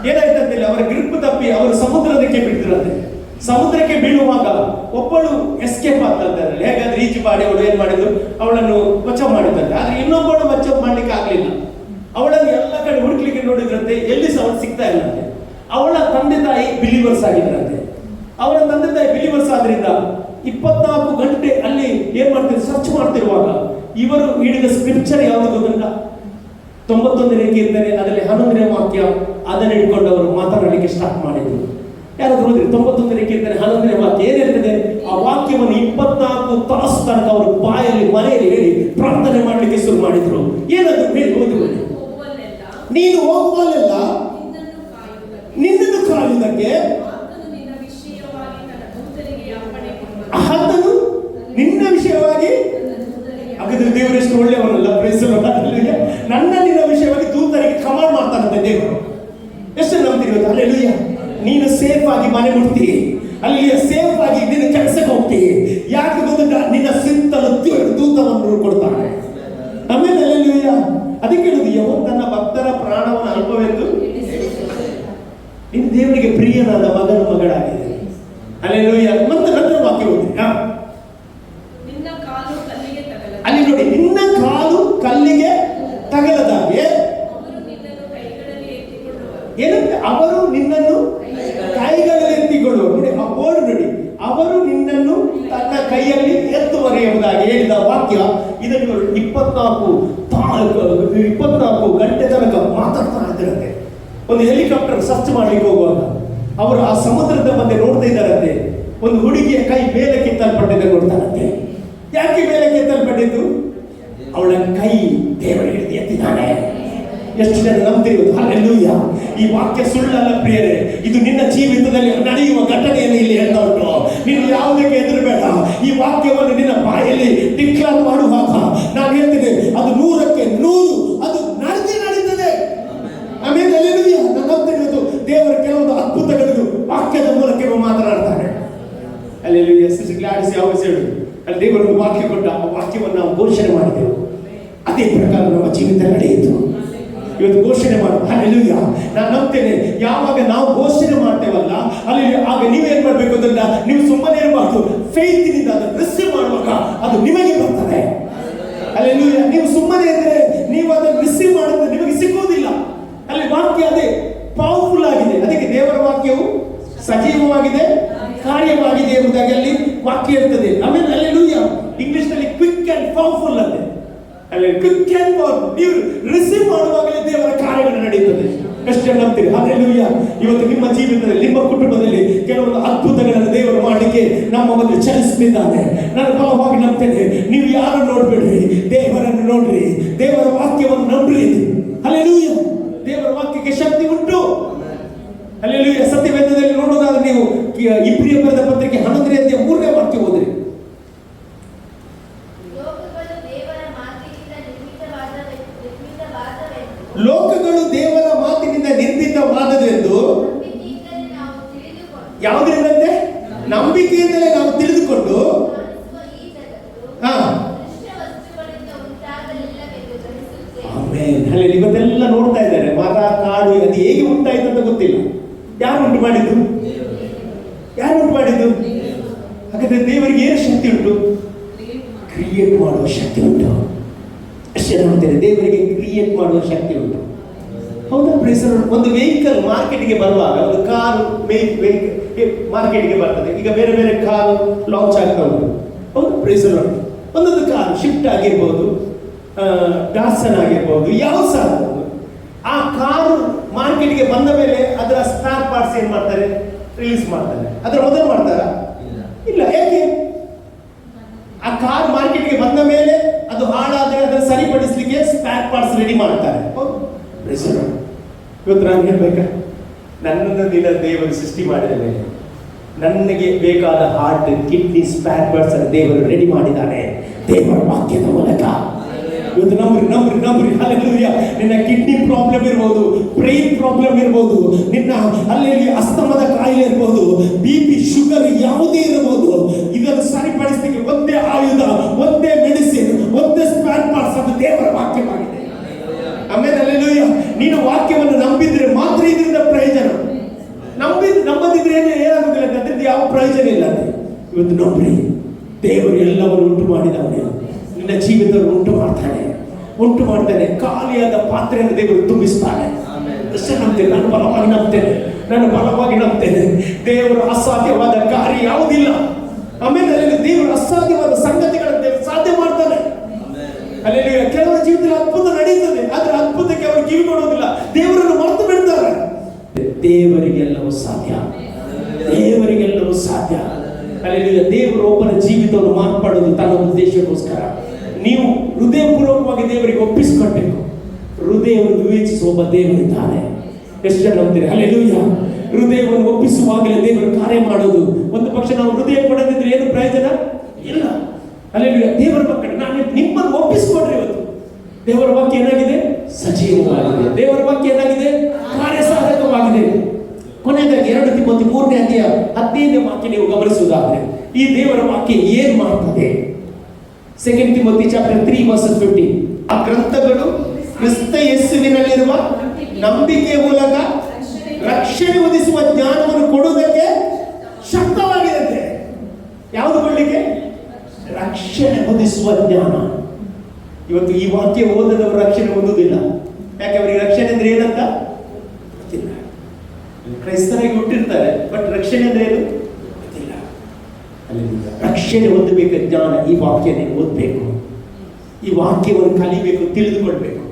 ಏನಾಯ್ತಂತಿಲ್ಲ, ಅವರ ಗ್ರಿಪ್ ತಪ್ಪಿ ಅವರು ಸಮುದ್ರದಕ್ಕೆ ಬಿಡ್ತಿರಂತೆ. ಸಮುದ್ರಕ್ಕೆ ಬೀಳುವಾಗ ಒಬ್ಬಳು ಎಸ್ಕೇಪ್ ಆಗ್ತಂತೆ. ಹೇಗಾದ್ರೆ ಈಜು ಮಾಡಿ ಅವಳು ಏನ್ ಮಾಡಿದ್ರು, ಅವಳನ್ನು ಬಚಾವ್ ಮಾಡಿದಂತೆ. ಆದ್ರೆ ಇನ್ನೊಬ್ಬಳು ಬಚಾವ್ ಮಾಡ್ಲಿಕ್ಕೆ ಆಗ್ಲಿಲ್ಲ. ಅವಳನ್ನು ಎಲ್ಲ ಕಡೆ ಹುಡುಕ್ಲಿಕ್ಕೆ ನೋಡಿದ್ರಂತೆ, ಎಲ್ಲಿ ಸಹ ಅವಳು ಸಿಗ್ತಾ ಇಲ್ಲಂತೆ. ಅವಳ ತಂದೆ ತಾಯಿ ಬಿಲೀವರ್ಸ್ ಆಗಿದ್ರಂತೆ. ಅವಳ ತಂದೆ ತಾಯಿ ಬಿಲೀವರ್ಸ್ ಆದ್ರಿಂದ 24 ಗಂಟೆ ಅಲ್ಲಿ ಏನ್ ಮಾಡ್ತಿದ್ರು, ಸರ್ಚ್ ಮಾಡ್ತಿರುವಾಗ ಇವರು ಹಿಡಿದ ಸ್ಕ್ರಿಪ್ಚರ್ ಯಾವುದು ಗೊತ್ತಿಲ್ಲ, 91ನೇ ಕೀರ್ತನೆ ಅದರಲ್ಲಿ 11ನೇ ವಾಕ್ಯ. ಅದನ್ನ ಹಿಡ್ಕೊಂಡು ಅವರು ಮಾತನಾಡಲಿಕ್ಕೆ ಸ್ಟಾರ್ಟ್ ಮಾಡಿದ್ರು. ಯಾರಾದ್ರೂ ಹೋದ್ರಿ? 91ನೇ ಕೀರ್ತನೆ 11ನೇ ವಾಕ್ಯ ಏನಿರ್ತದೆ? ಆ ವಾಕ್ಯವನ್ನು 24 ತಾಸು ತನಕ ಅವರು ಬಾಯಲ್ಲಿ ಮನೆಯಲ್ಲಿ ಹೇಳಿ ಪ್ರಾರ್ಥನೆ ಮಾಡಲಿಕ್ಕೆ ಶುರು ಮಾಡಿದ್ರು. ಏನಾದ್ರು ಹೇಳಿ ಓದಿ. ನೀನು ಹೋಗುವಲ್ಲೆಲ್ಲ ನಿನ್ನನ್ನು ಕಾಯುವುದಕ್ಕೆ ಆತನು ನಿನ್ನ ವಿಷಯವಾಗಿ ತನ್ನ ದೂತರಿಗೆ ಅಪ್ಪಣೆ ಕೊಡುವನು. ಆತನು ನಿನ್ನ ವಿಷಯವಾಗಿ. ಹಾಗಾದ್ರೆ ದೇವರು ಎಷ್ಟು ಒಳ್ಳೆಯವನಲ್ಲ. Praise the Lord, hallelujah. ನನ್ನ ನಿನ್ನ ವಿಷಯವಾಗಿ ದೂತರಿಗೆ ಕಮಾಂಡ್ ಮಾಡ್ತಾನಂತೆ ದೇವರು. ಎಷ್ಟು ನಂಬ್ತೀರಿ ಇವತ್ತು? ಹಲ್ಲೆಲೂಯಾ. ನೀನು ಸೇಫ್ ಆಗಿ ಮನೆ ಮುಟ್ತಿ, ಅಲ್ಲಿ ಸೇಫ್ ಆಗಿ ನಿನ್ನ ಕೆಲಸಕ್ಕೆ ಹೋಗ್ತಿ. ಯಾಕೆ ಗೊತ್ತಿಲ್ಲ, ನಿನ್ನ ಸುತ್ತಲೂ ದೂತವನ್ನು ಕೊಡ್ತಾನೆ. ಆಮೇಲೆ ಹಲ್ಲೆಲೂಯಾ. ಅದಕ್ಕೆ ಹೇಳುದು, ಯೆಹೋವನು ತನ್ನ ಭಕ್ತರ ಪ್ರಾಣವನ್ನು ಅಲ್ಪವೆಂದು ನಿನ್ನ ದೇವರಿಗೆ ಪ್ರಿಯನಾದ ಮಗನ ಮಗಳಾಗಿದೆ. ಹಲ್ಲೆಲೂಯಾ. ಮತ್ತೆ ನಂತರ ವಾಕ್ಯ ಓದಿ. ನಿನ್ನ ಕಾಲು ಕಲ್ಲಿಗೆ ತಗಲದು. ಅಲ್ಲಿ ನೋಡಿ, ನಿನ್ನ ಕಾಲು ಕಲ್ಲಿಗೆ ತಗಲದಾಗೆ ಅವರು ನಿನ್ನನ್ನು ಕೈಗಳಲ್ಲಿ ಎತ್ತಿಕೊಳ್ಳುವರು. ಏನಂತೆ? ಅವರು ನಿನ್ನನ್ನು ಕೈಗಳಲ್ಲಿ ಎತ್ತಿಕೊಳ್ಳುವರು. ನೋಡಿ ಆ ಬೋರ್ಡ್ ನೋಡಿ, ಅವರು ನಿನ್ನನ್ನು ತನ್ನ ಕೈಯಲ್ಲಿ ಎತ್ತುವರು ಎಂಬುದಾಗಿ ಹೇಳಿದ ವಾಕ್ಯ. ಇದನ್ನು 24 ಗಂಟೆ ತನಕ ಮಾತಾಡ್ತಾ ಇದ್ದಾರಂತೆ. ಒಂದು ಹೆಲಿಕಾಪ್ಟರ್ ಸರ್ಚ್ ಮಾಡ್ಲಿಕ್ಕೆ ಹೋಗುವಾಗ ಅವರು ಆ ಸಮುದ್ರದ ಮಧ್ಯೆ ನೋಡ್ತಾ ಇದ್ದಾರಂತೆ. ಒಂದು ಹುಡುಗಿಯ ಕೈ ಮೇಲೆ ಕಿತ್ತಲ್ಪಟ್ಟಿದ್ದ ನೋಡ್ತಾರಂತೆ. ಯಾಕೆ ಮೇಲೆ ಕಿತ್ತಲ್ಪಟ್ಟಿದ್ದು? ಅವಳ ಕೈ ದೇವರು ಹಿಡಿದು ಎತ್ತಿದ್ದಾನೆ. ಎಷ್ಟು ಜನ ನಂಬ್ತೀರಿ? ಹಲ್ಲೆಲೂಯಾ. ಈ ವಾಕ್ಯ ಸುಳ್ಳಲ್ಲ ಪ್ರಿಯರೇ, ಇದು ನಿನ್ನ ಜೀವಿತದಲ್ಲಿ ನಡೆಯುವ ಘಟನೆಯನ್ನು ಇಲ್ಲಿ ಹೇಳ್ತಾ ಉಂಟು. ನೀನು ಯಾವುದಕ್ಕೆ ಹೆದರಬೇಡ. ಈ ವಾಕ್ಯವನ್ನು ನಿನ್ನ ಬಾಯಲ್ಲಿ ಡಿಕ್ಲೇರ್ ಮಾಡುವಾಗ ನಾನು ಹೇಳ್ತೀನಿ, ಅದು 100ಕ್ಕೆ 100 ಅದು ನಡೀತದೆ. ಆಮೇಲೆ ಹಲ್ಲೆಲೂಯಾ. ನಾನು ನಂಬ್ತೀನಿ ಇವತ್ತು ದೇವರ ಕೆಲವೊಂದು ಅದ್ಭುತಗಳನ್ನು ವಾಕ್ಯದ ಮೂಲಕ ಮಾತನಾಡ್ತಾನೆ. ಹಲ್ಲೆಲೂಯಾ. ಗ್ಲಾಡಿಸ್ ಯಾವ ಹೇಳು, ಅಲ್ಲಿ ದೇವರನ್ನು ವಾಕ್ಯ ಕೊಟ್ಟ, ಆ ವಾಕ್ಯವನ್ನು ನಾವು ಘೋಷಣೆ ಮಾಡಿದೆವು. ಅದೇ ಪ್ರಕಾರ ನಮ್ಮ ಜೀವಿತ ನಡೆಯಿತು. ಇವತ್ತು ಘೋಷಣೆ ಮಾಡು. ಹಲ್ಲೆಲೂಯಾ. ನಾನು ನಂಬ್ತೇನೆ, ಯಾವಾಗ ನಾವು ಘೋಷಣೆ ಮಾಡ್ತೇವಲ್ಲ ಅಲ್ಲಿ ಆಗ ನೀವೇನ್ ಮಾಡ್ಬೇಕು ಅಂತ, ನೀವು ಸುಮ್ಮನೆ ಇರಬಾರ್ದು. ಫೇತ್ನಿಂದ ಅದನ್ನು ರಿಸೀವ್ ಮಾಡುವಾಗ ಅದು ನಿಮಗೆ ಬರ್ತದೆ. ಹಲ್ಲೆಲೂಯಾ. ನೀವು ಸುಮ್ಮನೆ ಇದ್ರೆ ನೀವು ಅದನ್ನು ರಿಸೀವ್ ಮಾಡಿದ್ರೆ ನಿಮಗೆ ಸಿಗುವುದಿಲ್ಲ. ಅಲ್ಲಿ ವಾಕ್ಯ ಅದೇ ಪವರ್ಫುಲ್ ಆಗಿದೆ. ಅದಕ್ಕೆ ದೇವರ ವಾಕ್ಯವು ಸಜೀವವಾಗಿದೆ, ಕಾರ್ಯವಾಗಿದೆ ಎಂಬುದಾಗಿ ಅಲ್ಲಿ ವಾಕ್ಯ ಇರ್ತದೆ. ಆಮೇಲೆ ಹಲ್ಲೆಲೂಯಾ. ಇಂಗ್ಲಿಷ್ ನಲ್ಲಿ ಕ್ವಿಕ್ ಅಂಡ್ ಪವರ್ಫುಲ್ ಅಂತೆ. ಅಲ್ಲಿ ಕ್ವಿಕ್ ಅಂಡ್ ಪವರ್ಫುಲ್. ನೀವು ರಿಸೀವ್ ಮಾಡುವಾಗಲೇ ದೇವರ ಕಾರ್ಯಗಳು ನಡೆಯುತ್ತದೆ. ಎಷ್ಟು ನಂಬ್ತೀರಿ? ಹಲ್ಲೆಲೂಯಾ. ಇವತ್ತು ನಿಮ್ಮ ಜೀವಿತದಲ್ಲಿ, ನಿಮ್ಮ ಕುಟುಂಬದಲ್ಲಿ ಕೆಲವೊಂದು ಅದ್ಭುತಗಳನ್ನು ದೇವರು ಮಾಡಲಿಕ್ಕೆ ನಮ್ಮ ಮಧ್ಯೆ ಚಲಿಸುತ್ತಿದ್ದಾನೆ. ನಾನು ಬಲವಾಗಿ ನಂಬ್ತೇನೆ. ನೀವು ಯಾರು ನೋಡ್ಬೇಡ್ರಿ, ದೇವರನ್ನು ನೋಡ್ರಿ, ದೇವರ ವಾಕ್ಯವನ್ನು ನಂಬ್ರಿ. ಹಲ್ಲೆಲೂಯಾ. ದೇವರ ವಾಕ್ಯಕ್ಕೆ ಶಕ್ತಿ ಉಂಟು. ಹಲ್ಲೆಲೂಯಾ. ಸತ್ಯವೇದದಲ್ಲಿ ನೋಡೋದಾದ್ರೆ ನೀವು ಇಬ್ರಿಯ ಬರೆದ ಪತ್ರಿಕೆ 11ನೇ ಅಧ್ಯಾಯ 3ನೇ ವಾಕ್ಯ ಓದ್ರಿ. ಲೋಕಗಳು ದೇವರ ಲೋಕಗಳು ದೇವರ ಮಾತಿನಿಂದ ನಿರ್ಮಿತವಾದದೆಂದು ನಂಬಿಕೆಯಿಂದಲೇ ನಾವು ತಿಳಿದುಕೊಂಡು ಯಾವುದರಿಂದಂತೆ? ನಂಬಿಕೆಯಿಂದಲೇ ನಾವು ತಿಳಿದುಕೊಂಡು ಕಾಣಿಸುವ ಈ ಜಗತ್ತು ಹಾ ದೃಶ್ಯ ವಸ್ತುಗಳಿಂದ ಉಂಟಾಗಲಿಲ್ಲವೆಂದು ಗ್ರಹಿಸುತ್ತೇವೆ. ಆಮೆನ್. ಅಲ್ಲಿ ಇವತ್ತೆಲ್ಲ ನೋಡ್ತಾ ಇದ್ದಾರೆ, ಮರ ಕಾಡು ಅದು ಹೇಗೆ ಉಂಟಾಯ್ತು ಅಂತ ಗೊತ್ತಿಲ್ಲ. ಯಾರು ಉಂಟು ಮಾಡಿದ್ದು? ಯಾರು ಉಂಟು ಮಾಡಿದ್ದು? ಹಾಗಾದ್ರೆ ದೇವರಿಗೆ ಏನು ಶಕ್ತಿ ಉಂಟು? ಕ್ರಿಯೇಟ್ ಮಾಡುವ ಶಕ್ತಿ ಉಂಟು. ಅಷ್ಟೇ ನೋಡ್ತೇನೆ, ದೇವರಿಗೆ ಕ್ರಿಯೇಟ್ ಮಾಡುವ ಶಕ್ತಿ ಉಂಟು. ಹೌದಾ ಪ್ರೇಸರ್? ಒಂದು ವೆಹಿಕಲ್ ಮಾರ್ಕೆಟ್ಗೆ ಬರುವಾಗ, ಒಂದು ಕಾರು ಮಾರ್ಕೆಟ್ಗೆ ಬರ್ತದೆ. ಈಗ ಬೇರೆ ಬೇರೆ ಕಾರು ಲಾಂಚ್ ಆಗ್ತಾ ಉಂಟು. ಹೌದಾ ಪ್ರೇಸರ್? ಒಂದೊಂದು ಕಾರು ಶಿಫ್ಟ್ ಆಗಿರ್ಬೋದು, ಡಾಸನ್ ಆಗಿರ್ಬೋದು, ಯಾವ ಸಹ ಆ ಕಾರು ಮಾರ್ಕೆಟ್ಗೆ ಬಂದ ಮೇಲೆ ಅದರ ಸ್ಪೇರ್ ಪಾರ್ಟ್ಸ್ ಏನ್ ಮಾಡ್ತಾರೆ? ರಿಲೀಸ್ ಮಾಡ್ತಾರೆ. ಅದರ ಮೊದಲು ಮಾಡ್ತಾರ? ಇಲ್ಲ. ಯಾಕೆ? ಆ ಕಾರ್ ಮಾರ್ಕೆಟ್ಗೆ ಬಂದ ಮೇಲೆ ಅದು ಹಾಳಾದ್ರೆ ಅದನ್ನು ಸರಿಪಡಿಸಲಿಕ್ಕೆ ಸ್ಪೇರ್ ಪಾರ್ಟ್ಸ್ ರೆಡಿ ಮಾಡ್ತಾರೆ. ಇವತ್ತು ನಾನು ಹೇಳ್ಬೇಕಾ, ನನ್ನನ್ನು ದಿನ ದೇವರು ಸೃಷ್ಟಿ ಮಾಡಿದ ಮೇಲೆ ನನಗೆ ಬೇಕಾದ ಹಾರ್ಟ್, ಕಿಡ್ನಿ, ಸ್ಪೇರ್ ಪಾರ್ಟ್ಸ್ ಅನ್ನು ದೇವರು ರೆಡಿ ಮಾಡಿದ್ದಾನೆ ದೇವರ ವಾಕ್ಯದ ಮೂಲಕ. ಇವತ್ತು ನಂಬ್ರಿ ಹಲ್ಲೆಲೂಯಾ. ನಿನ್ನ ಕಿಡ್ನಿ ಪ್ರಾಬ್ಲಮ್ ಇರ್ಬೋದು, ಬ್ರೈನ್ ಪ್ರಾಬ್ಲಮ್ ಇರ್ಬೋದು, ನಿನ್ನ ಅಲ್ಲಿ ಅಸ್ತಮದ ಕಾಯಿಲೆ ಇರ್ಬೋದು, BP, ಶುಗರ್ ಯಾವುದೇ ಇರಬಹುದು, ಇದನ್ನು ಸರಿಪಡಿಸಲಿಕ್ಕೆ ಒಂದೇ ಆಯುಧ, ಒಂದೇ ಮೆಡಿಸಿನ್, ಒಂದೇ ಸ್ಪೇರ್ ಪಾರ್ಟ್ಸ್, ಅದು ದೇವರ ವಾಕ್ಯವಾಗಿದೆ. ಆಮೇಲೆ ಹಲ್ಲೆಲೂಯಾ. ನೀನು ವಾಕ್ಯವನ್ನು ನಂಬಿದ್ರೆ ಮಾತ್ರ ಇದರಿಂದ ಪ್ರಯೋಜನ. ನಂಬದಿದ್ರೆ ಏನಾಗುದಿಲ್ಲ, ಅದರಿಂದ ಯಾವ ಪ್ರಯೋಜನ ಇಲ್ಲ. ಇವತ್ತು ನಂಬ್ರಿ, ದೇವರು ಎಲ್ಲವನ್ನು ಉಂಟು ಮಾಡಿದವನೇ. ನಿನ್ನ ಜೀವಿತವನ್ನು ಉಂಟು ಮಾಡ್ತಾನೆ. ಖಾಲಿಯಾದ ಪಾತ್ರೆಯನ್ನು ದೇವರು ತುಂಬಿಸ್ತಾನೆ. ನಂಬ್ತೇನೆ, ನಾನು ಬಲವಾಗಿ ನಂಬ್ತೇನೆ. ದೇವರು ಅಸಾಧ್ಯವಾದ ಕಾರ್ಯ ಯಾವುದಿಲ್ಲ. ಆಮೇಲೆ ದೇವರು ಅಸಾಧ್ಯವಾದ ಸಂಗತಿಗಳನ್ನು ದೇವರು ಸಾಧ್ಯ ಮಾಡ್ತಾನೆ. ಅಲ್ಲಿ ಕೆಲವರ ಜೀವಿತದಲ್ಲಿ ಅದ್ಭುತ ನಡೆಯುತ್ತದೆ, ಆದ್ರೆ ಅದ್ಭುತಕ್ಕೆ ಅವರು ಕಿವಿ ಕೊಡೋದಿಲ್ಲ, ದೇವರನ್ನು ಮರೆತು ಬಿಡ್ತಾರೆ. ದೇವರಿಗೆಲ್ಲವೂ ಸಾಧ್ಯ. ಅಲ್ಲಿ ದೇವರು ಒಬ್ಬನ ಜೀವಿತವನ್ನು ಮಾರ್ಪಾಡೋದು ತನ್ನ ಉದ್ದೇಶಕ್ಕೋಸ್ಕರ. ನೀವು ಹೃದಯಪೂರ್ವಕವಾಗಿ ದೇವರಿಗೆ ಒಪ್ಪಿಸಿಕೊಳ್ಬೇಕು. ಹೃದಯವನ್ನು ವಿವೇಚಿಸುವ ಒಬ್ಬ ದೇವರಿದ್ದಾನೆ. ಎಷ್ಟು ಜನ ನಂಬ್ತೀರಿ? ಹಲ್ಲೆಲೂಯಾ. ಹೃದಯವನ್ನು ಒಪ್ಪಿಸುವಾಗಲೇ ದೇವರು ಕಾರ್ಯ ಮಾಡೋದು. ಒಂದು ಪಕ್ಷ ನಾವು ಹೃದಯ ಕೊಡದಿದ್ರೆ ಏನು ಪ್ರಯೋಜನ ಇಲ್ಲ. ಹಲ್ಲೆಲೂಯಾ. ದೇವರ ಮಕ್ಕಳು, ನಾನು ನಿಮ್ಮನ್ನು ಒಪ್ಪಿಸಿಕೊಡ್ರಿ. ಇವತ್ತು ದೇವರ ವಾಕ್ಯ ಏನಾಗಿದೆ? ಸಜೀವವಾಗಿದೆ. ದೇವರ ವಾಕ್ಯ ಏನಾಗಿದೆ? ಕಾರ್ಯಸಾಧಕವಾಗಿದೆ. ಕೊನೆಯದಾಗಿ 2 ತಿಮೋಥಿ 3ನೇ ಅಧ್ಯಾಯ 15ನೇ ವಾಕ್ಯ ನೀವು ಗಮನಿಸುವುದಾದ್ರೆ, ಈ ದೇವರ ವಾಕ್ಯ ಏನ್ ಮಾಡ್ತದೆ? 2 ತಿಮೋಥಿ ಚಾಪ್ಟರ್ 3 ವರ್ಸ್ 15. ಆ ಗ್ರಂಥಗಳು ಕ್ರಿಸ್ತ ಯೇಸುವಿನಲ್ಲಿರುವ ನಂಬಿಕೆಯ ಮೂಲಕ ರಕ್ಷಣೆ ಒದಗಿಸುವ ಜ್ಞಾನವನ್ನು ಕೊಡುವುದಕ್ಕೆ ಶಕ್ತವಾಗಿರುತ್ತೆ. ಯಾವುದು ಕೊಡ್ಲಿಕ್ಕೆ? ರಕ್ಷಣೆ ಒದಗಿಸುವ ಜ್ಞಾನ. ಇವತ್ತು ಈ ವಾಕ್ಯ ಓದದವರು ರಕ್ಷಣೆ ಹೊಂದುವುದಿಲ್ಲ. ಯಾಕೆ? ಅವರಿಗೆ ರಕ್ಷಣೆ ಅಂದ್ರೆ ಏನಂತ ಗೊತ್ತಿಲ್ಲ. ಕ್ರೈಸ್ತರಾಗಿ ಹುಟ್ಟಿರ್ತಾರೆ, ಬಟ್ ರಕ್ಷಣೆ ಅಂದ್ರೆ ಏನು ಗೊತ್ತಿಲ್ಲ. ರಕ್ಷಣೆ ಹೊಂದಬೇಕು ಜ್ಞಾನ. ಈ ವಾಕ್ಯ ನೀವು ಓದಬೇಕು, ಈ ವಾಕ್ಯವನ್ನು ಕಲಿಬೇಕು, ತಿಳಿದುಕೊಳ್ಬೇಕು.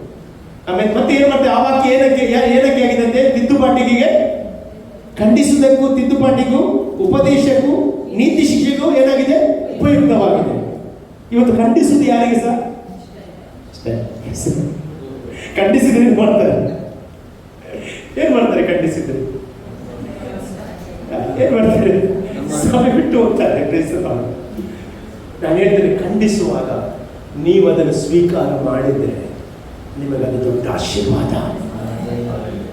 ಆಮೇಲೆ ಮತ್ತೆ ಏನ್ ಮಾಡ್ತಾರೆ? ಆ ವಾಕ್ಯ ಏನಕ್ಕೆ ಆಗಿದೆ? ತಿದ್ದುಪಾಟಿಗೆ, ಖಂಡಿಸುವುದಕ್ಕೂ, ತಿದ್ದುಪಾಟಿಗೂ, ಉಪದೇಶಕ್ಕೂ, ನೀತಿ ಶಿಕ್ಷೆಗೂ ಏನಾಗಿದೆ? ಉಪಯುಕ್ತವಾಗಿದೆ. ಇವತ್ತು ಖಂಡಿಸುವುದು ಯಾರಿಗೆ ಸಹ ಖಂಡಿಸಿದ್ರೆ ಏನ್ ಮಾಡ್ತಾರೆ? ಖಂಡಿಸಿದ್ರೆ ಏನ್ ಮಾಡ್ತಾರೆ? ಸಭೆ ಬಿಟ್ಟು ಹೋಗ್ತಾರೆ. ನಾನು ಹೇಳ್ತೇನೆ, ಖಂಡಿಸುವಾಗ ನೀವು ಅದನ್ನು ಸ್ವೀಕಾರ ಮಾಡಿದ್ರೆ ನಿಮಗದು ದೊಡ್ಡ ಆಶೀರ್ವಾದ.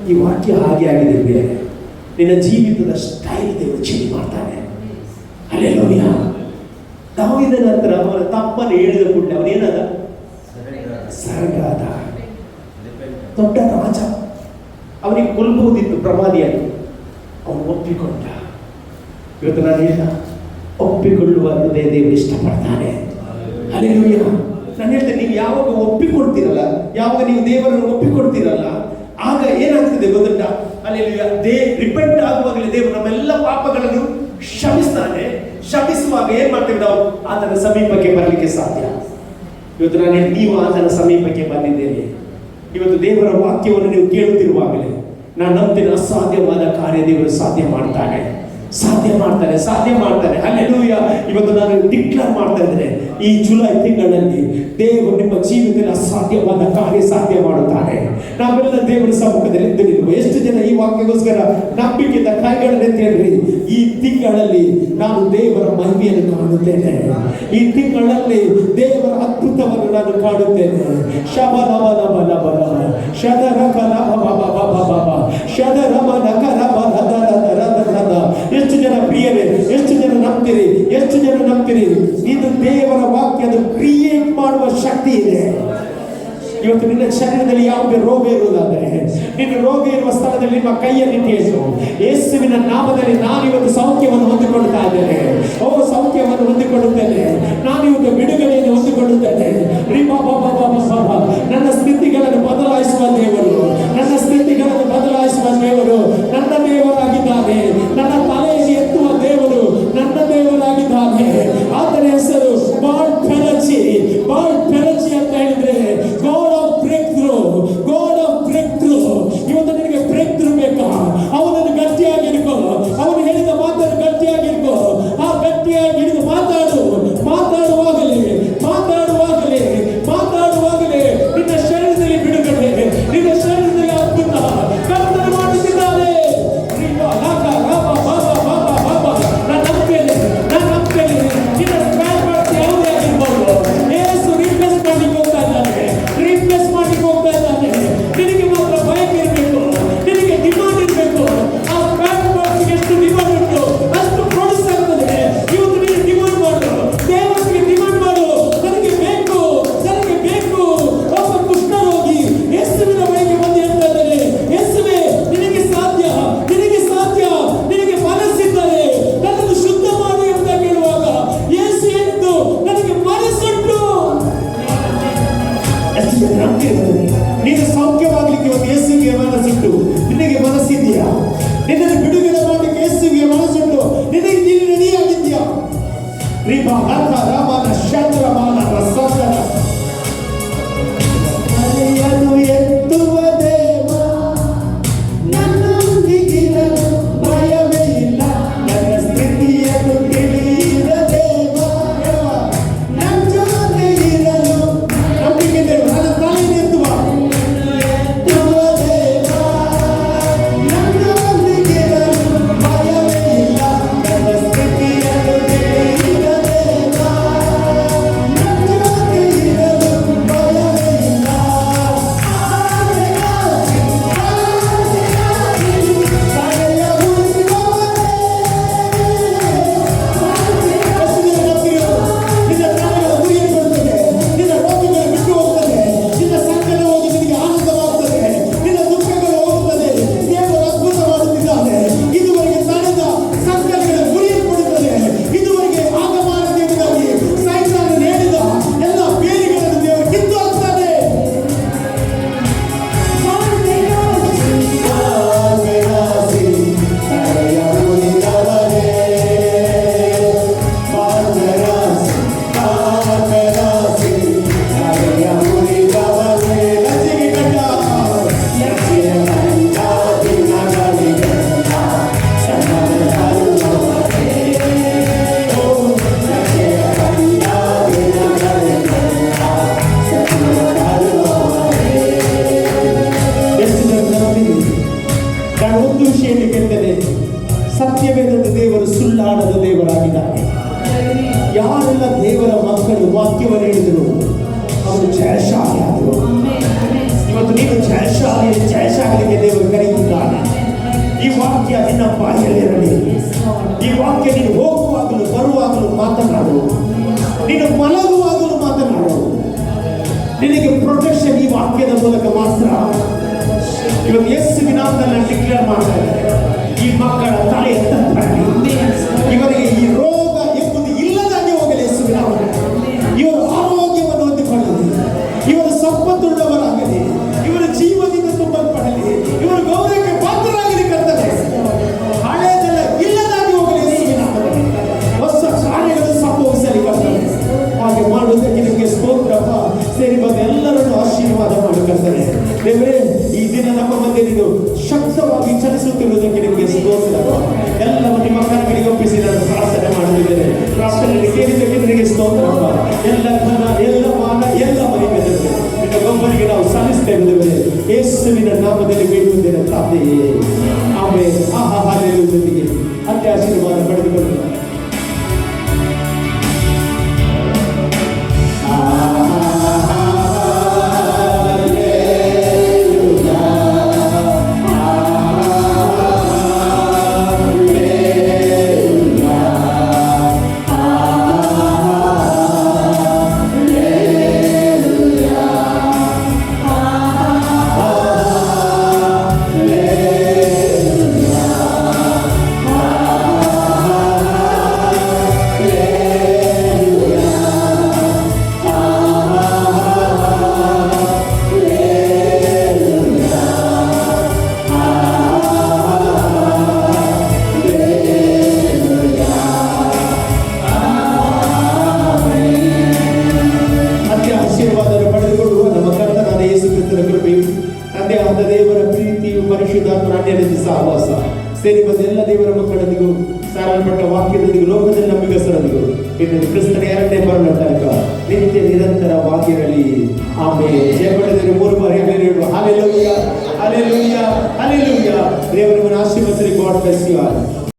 ಈ ವಾಕ್ಯ ಹಾಗೆ ಆಗಿದೆ ಬೇರೆ. ನಿನ್ನ ಜೀವಿತದ ಸ್ಟೈಲ್ ದೇವರು ಚೇಂಜ್ ಮಾಡ್ತಾನೆ. ಹಲ್ಲೆಲೂಯಾ. ದಾವೀದನ ನಂತರ ಅವನ ತಪ್ಪನ್ನು ಹೇಳಿದ ಕೂಡಲೇ ಅವನೇನಾದ? ಸರಗಾದ. ದೊಡ್ಡ ರಾಜ, ಅವನಿಗೆ ಕೊಲ್ಲಬಹುದಿತ್ತು ಪ್ರಮಾದಿಯಾಗಿ, ಅವನು ಒಪ್ಪಿಕೊಂಡ. ಇವತ್ತು ನಾನು ಹೇಳಿದ, ಒಪ್ಪಿಕೊಳ್ಳುವ ಹೃದಯ ದೇವರು ಇಷ್ಟಪಡ್ತಾನೆ. ಹಲ್ಲೆಲೂಯಾ. ನಾನು ಹೇಳ್ತೇನೆ, ನೀವು ಯಾವಾಗ ಒಪ್ಪಿಕೊಡ್ತೀರಲ್ಲ, ಯಾವಾಗ ನೀವು ದೇವರನ್ನು ಒಪ್ಪಿಕೊಡ್ತೀರಲ್ಲ, ಆಗ ಏನಾಗ್ತದೆ ಗೊತ್ತುಂಟ? ಹಲ್ಲೆಲೂಯಾ. ರಿಪೆಂಟ್ ಆಗುವಾಗಲೇ ದೇವರು ನಮ್ಮೆಲ್ಲ ಪಾಪಗಳನ್ನು ಕ್ಷಮಿಸ್ತಾನೆ. ಕ್ಷಮಿಸುವಾಗ ಏನ್ ಮಾಡ್ತೇವೆ ನಾವು? ಆತನ ಸಮೀಪಕ್ಕೆ ಬರಲಿಕ್ಕೆ ಸಾಧ್ಯ. ಇವತ್ತು ನಾನು ನೀವು ಆತನ ಸಮೀಪಕ್ಕೆ ಬಂದಿದ್ದೇನೆ. ಇವತ್ತು ದೇವರ ವಾಕ್ಯವನ್ನು ನೀವು ಕೇಳುತ್ತಿರುವಾಗಲೇ ನಾನು ನಂಬ್ತೇನೆ, ಅಸಾಧ್ಯವಾದ ಕಾರ್ಯ ದೇವರು ಸಾಧ್ಯ ಮಾಡ್ತಾನೆ. ಸಾಧ್ಯ ಮಾಡ್ತಾರೆ. ಹಲ್ಲೆಲೂಯಾ. ಇವತ್ತು ನಾನು ಡಿಕ್ಲೇರ್ ಮಾಡ್ತಾ ಇದ್ದೇನೆ, ಈ ಜುಲೈ ತಿಂಗಳಲ್ಲಿ ದೇವರು ನಿಮ್ಮ ಜೀವಿತದಲ್ಲಿ ಅಸಾಧ್ಯವಾದ ಕಾರ್ಯ ಸಾಧ್ಯ ಮಾಡುತ್ತಾನೆ. ನಾವೆಲ್ಲ ದೇವರ ಸಮ್ಮುಖದಲ್ಲಿ ನಿಂತಿರುವ ಎಷ್ಟು ಜನ ಈ ವಾಕ್ಯಗೋಸ್ಕರ ನಂಬಿಕೆಯಿಂದ ಕೈಗಳನ್ನು ಹೇಳ್ರಿ, ಈ ತಿಂಗಳಲ್ಲಿ ನಾನು ದೇವರ ಮಹಿಮೆಯನ್ನು ಕಾಣುತ್ತೇನೆ, ಈ ತಿಂಗಳಲ್ಲಿ ದೇವರ ಅದ್ಭುತವನ್ನು ನಾನು ಕಾಣುತ್ತೇನೆ. ಎಷ್ಟು ಜನ ಪ್ರಿಯರೇ, ಎಷ್ಟು ಜನ ನಂಬ್ತೀರಿ? ಇದು ದೇವರ ವಾಕ್ಯದ ಕ್ರಿಯೇಟ್ ಮಾಡುವ ಶಕ್ತಿ ಇದೆ. ಇವತ್ತು ನಿನ್ನ ಶರೀರದಲ್ಲಿ ಯಾವುದೇ ರೋಗ ಇರುವುದಾದರೆ, ನಿನ್ನ ರೋಗ ಇರುವ ಸ್ಥಳದಲ್ಲಿ ನಿಮ್ಮ ಕೈಯನ್ನು ಇಟ್ಟು ಯೇಸುವಿನ ನಾಮದಲ್ಲಿ ನಾನು ಇವತ್ತು ಸೌಖ್ಯವನ್ನು ಹೊಂದಿಕೊಳ್ಳುತ್ತಾ ಇದ್ದೇನೆ. ಸೌಖ್ಯವನ್ನು ಹೊಂದಿಕೊಳ್ಳುತ್ತೇನೆ. ನಾನು ಇವತ್ತು ಬಿಡುಗಡೆಯನ್ನು ಹೊಂದಿಕೊಳ್ಳುತ್ತೇನೆ. ನನ್ನ ಸ್ಥಿತಿಗಳನ್ನು ಬದಲಾಯಿಸುವ ದೇವರು, ನನ್ನ ದೇವರಾಗಿದ್ದಾನೆ. ನನ್ನ ತಲೆಯಲ್ಲಿ ಎತ್ತುವ ದೇವರು ನನ್ನ ದೇವರಾಗಿದ್ದಾನೆ. ಆತನ ಹೆಸರು ಬಾಳ್ ಫೆರಚಿ ಅಂತ ಹೇಳಿದ್ರೆ ಗಾಡ್ ಆಫ್ ಬ್ರೇಕ್ ಥ್ರೂ. ಇವತ್ತು ನಿನಗೆ ಬ್ರೇಕ್ ಥ್ರೂ ಬೇಕಾ? ಅವನನ್ನು ಗಟ್ಟಿಯಾಗಿ ಹಿಡ್ಕೋ, ಅವನು ಹೇಳಿದ ಮಾತನ್ನು ಗಟ್ಟಿಯಾಗಿ ಹಿಡ್ಕೋ. ಆ ಗಟ್ಟಿಯಾಗಿ ಹಿಡಿದು ಮಾತಾಡುವಾಗಲೇ ನಿನ್ನ ಶರೀರದಲ್ಲಿ ಬಿಡುಗಡೆ, ನಿನ್ನ ಶರೀರದಲ್ಲಿ ಅದ್ಭುತ ಕರ್ತನು ಮಾಡುತ್ತಿದ್ದಾನೆ. ನಾನು ನಂಬ್ತೇನೆ. ನಿನ್ನ ಸ್ಪೇರ್ ಪಾರ್ಟ್ಸ್ ಯಾವುದೇ ಆಗಿರ್ಬೋದು, ಯೇಸು ರಿಪ್ಲೇಸ್ ಮಾಡ್ಲಿಕ್ಕೆ ಹೋಗ್ತಾ ಇದ್ದಾನೆ. ನಿನಗೆ ಮಾತ್ರ ಬಯಕೆ ಇರಬೇಕು, ನಿನಗೆ ಡಿಮಾಂಡ್ ಇರಬೇಕು. ಆ ಸ್ಪೇರ್ ಪಾರ್ಟ್ಸ್ ಎಷ್ಟು ಡಿಮಾಂಡ್ ಉಂಟು ಅಷ್ಟು ಪ್ರೊಡ್ಯೂಸ್ ಆಗ್ತದೆ. ಇವತ್ತು ನೀನು ಡಿಮಾಂಡ್ ಮಾಡು, ದೇವರಿಗೆ ಡಿಮಾಂಡ್ ಮಾಡು. ನನಗೆ ಬೇಕು. ಒಬ್ಬ ಕುಷ್ಠರೋಗಿ ಯೇಸುವಿನ ಬಳಿಗೆ ಬಂದು ಹೇಳ್ತಾ ಇದ್ದಾನೆ, ಯೇಸುವೇ ನಿನಗೆ ಸಾಧ್ಯ, ನಿನಗೆ ಮನಸ್ಸಿದ್ದರೆ ನನ್ನನ್ನು ಶುದ್ಧ ಮಾಡಿ ಅಂತ ಕೇಳುವಾಗ ಯೇಸು ಎಂದು ನನಗೆ ಮನಸ್ಸುಂಟು. ನೀನು ಸೌಖ್ಯವಾಗಲಿಕ್ಕೆ ಇವತ್ತು ಯೇಸುವಿಗೆ ಮನಸ್ಸುಂಟು. ನಿನಗೆ ಮನಸ್ಸಿದೆಯಾ? ನಿನ್ನನ್ನು ಬಿಡುಗಡೆ ಮಾಡಲಿಕ್ಕೆ ಯೇಸುವಿಗೆ ಮನಸ್ಸುಂಟು. ನಿನಗೆ ನೀನು ರೆಡಿಯಾಗಿದ್ಯಾ? ಅಲೆಯನ್ನು ಎತ್ತುವ ದೇವ, ನನ್ನೊಂದಿಗಿರಲು ಭಯವೇ ಇಲ್ಲ. ನನ್ನ ಸ್ಥಿತಿಯನ್ನು ತಿಳಿದ ದೇವ, ನನ್ನ ಜೊತೆ ಇರಲು ನಂಬಿಕೆ ದೇವ. ನನ್ನ ತಲೆಯನ್ನು ಎತ್ತುವ ದೇವ, ನನ್ನೊಂದಿಗಿರಲು ಭಯವೇ ಇಲ್ಲ. ನನ್ನ ಸ್ಥಿತಿಯನ್ನು ತಿಳಿದ ದೇವ, ನನ್ನ ಜೊತೆ ಇರಲು ಭಯವೇ ಇಲ್ಲ. ನಾನು ಒಂದು ವಿಷಯವನ್ನು ಕೇಳ್ತೇನೆ, ಸತ್ಯವೇದದ ದೇವರು ಸುಳ್ಳಾಡದ ದೇವರಾಗಿದ್ದಾನೆ. ಯಾರೆಲ್ಲ ದೇವರ ಮಕ್ಕಳು ವಾಕ್ಯವನ್ನು ಹೇಳಿದರು ಅವರು ಜಯಶಾಲಿ ಆದರು. ಇವತ್ತು ನೀನು ಜಯಶಾಲಿಗೆ ದೇವರು ಕರೆಯುತ್ತಿದ್ದಾನೆ. ಈ ವಾಕ್ಯ ನಿನ್ನ ಬಾಯಲ್ಲಿರಲಿ. ಈ ವಾಕ್ಯ ನೀನು ಹೋಗುವಾಗಲೂ ಬರುವಾಗಲೂ ಮಾತನಾಡು, ನೀನು ಮಲಗುವಾಗಲೂ ಮಾತನಾಡು. ನಿನಗೆ ಪ್ರೊಟೆಕ್ಷನ್ ಈ ವಾಕ್ಯದ ಮೂಲಕ ಮಾತ್ರ. ಇವತ್ತು ಯೇಸುವಿನ ನಾಮದಲ್ಲಿ ಡಿಕ್ಲೇರ್ ಮಾಡ್ತಾ ಇದ್ದಾರೆ, ಈ ಮಕ್ಕಳ ತಲೆ ಎತ್ತಲ್ಪಡಲಿ. ಇವರಿಗೆ ಈ ರೋಗ ಎಂಬುದು ಇಲ್ಲದಾಗಿ ಹೋಗಲಿ. ಯೇಸುವಿನ ಇವರು ಆರೋಗ್ಯವನ್ನು ಹೊಂದಿಕೊಳ್ಳಲಿ, ಇವರು ಸಂಪತ್ತುಳ್ಳವರಾಗಲಿ, ಇವರ ಜೀವದಿಂದ ತುಂಬಲ್ಪಡಲಿ, ಇವರು ಗೌರವಕ್ಕೆ ಪಾತ್ರರಾಗಲಿ. ಕರ್ತನೆ ಹಳೆಯದೆಲ್ಲ ಇಲ್ಲದಾಗಿ ಹೋಗಲಿ. ಯೇಸುವಿನ ಹೊಸ ಕಾರ್ಯಗಳು ಸಂಭವಿಸಲಿ. ಕರ್ತನೆ ಹಾಗೆ ಮಾಡುವುದಕ್ಕೆ ನಿಮಗೆ ಸ್ತೋತ್ರಪ್ಪ. ಸೇರಿ ಬಂದ ಎಲ್ಲರನ್ನು ಆಶೀರ್ವಾದ ಮಾಡಿ ಕರ್ತನೆ. ದೇವರೇ ಈ ದಿನ ನಮ್ಮ ಮಧ್ಯೆ ನೀನು ಶಕ್ತವಾಗಿ ಚಲಿಸುತ್ತಿರುವುದಕ್ಕೆ ನಿಮಗೆ ಸ್ತೋತ್ರ. ಎಲ್ಲವೂ ನಿಮ್ಮ ಕರಗಳಿಗೆ ಒಪ್ಪಿಸಿ ನಾನು ಪ್ರಾರ್ಥನೆ ಮಾಡುತ್ತಿದ್ದೇನೆ. ಪ್ರಾರ್ಥನೆ ಕೇಳಿದ್ದಕ್ಕೆ ನಿನಗೆ ಸ್ತೋತ್ರಪ್ಪ. ಎಲ್ಲ ಘನ, ಎಲ್ಲ ಮಾನ, ಎಲ್ಲ ಮಹಿಮೆ ನಿನ್ನ ಒಬ್ಬರಿಗೆ ನಾವು ಸಲ್ಲಿಸ್ತೇವೆ ದೇವರೇ. ಯೇಸುವಿನ ನಾಮದಲ್ಲಿ ಬೇಡುವುದೇನೆ ಪ್ರಾರ್ಥನೆ. ಆಮೇಲೆ ಜೊತೆಗೆ ಅತ್ಯ ಆಶೀರ್ವಾದ ಪಡೆದುಕೊಳ್ಳೋಣ. ದೇವರ ಪ್ರೀತಿಯು ಪರಿಶುದ್ಧಾತ್ಮನ ಅನ್ಯನಿತ ಸಹವಾಸ ಸೇರಿ ಬಂದ ಎಲ್ಲ ದೇವರ ಮಕ್ಕಳೊಂದಿಗೂ ಸಾರಲ್ಪಟ್ಟ ವಾಕ್ಯದೊಂದಿಗೂ ಲೋಕದಲ್ಲಿ ನಂಬಿಗಸ್ತರೊಂದಿಗೂ ಇನ್ನು ಕ್ರಿಸ್ತನ ಎರಡನೇ ಬರಣ ತನಕ ನಿತ್ಯ ನಿರಂತರವಾಗಿರಲಿ. ಆಮೇಲೆ ಜಯಪಡೆದರೆ 3 ಬಾರಿ ಹಾಲೆಲೂಯಾ ಹಾಲೆಲೂಯಾ ಹಾಲೆಲೂಯಾ ಹಾಲೆಲೂಯಾ. ದೇವರನ್ನು ಆಶೀರ್ವದಿಸಲಿ. God bless you all.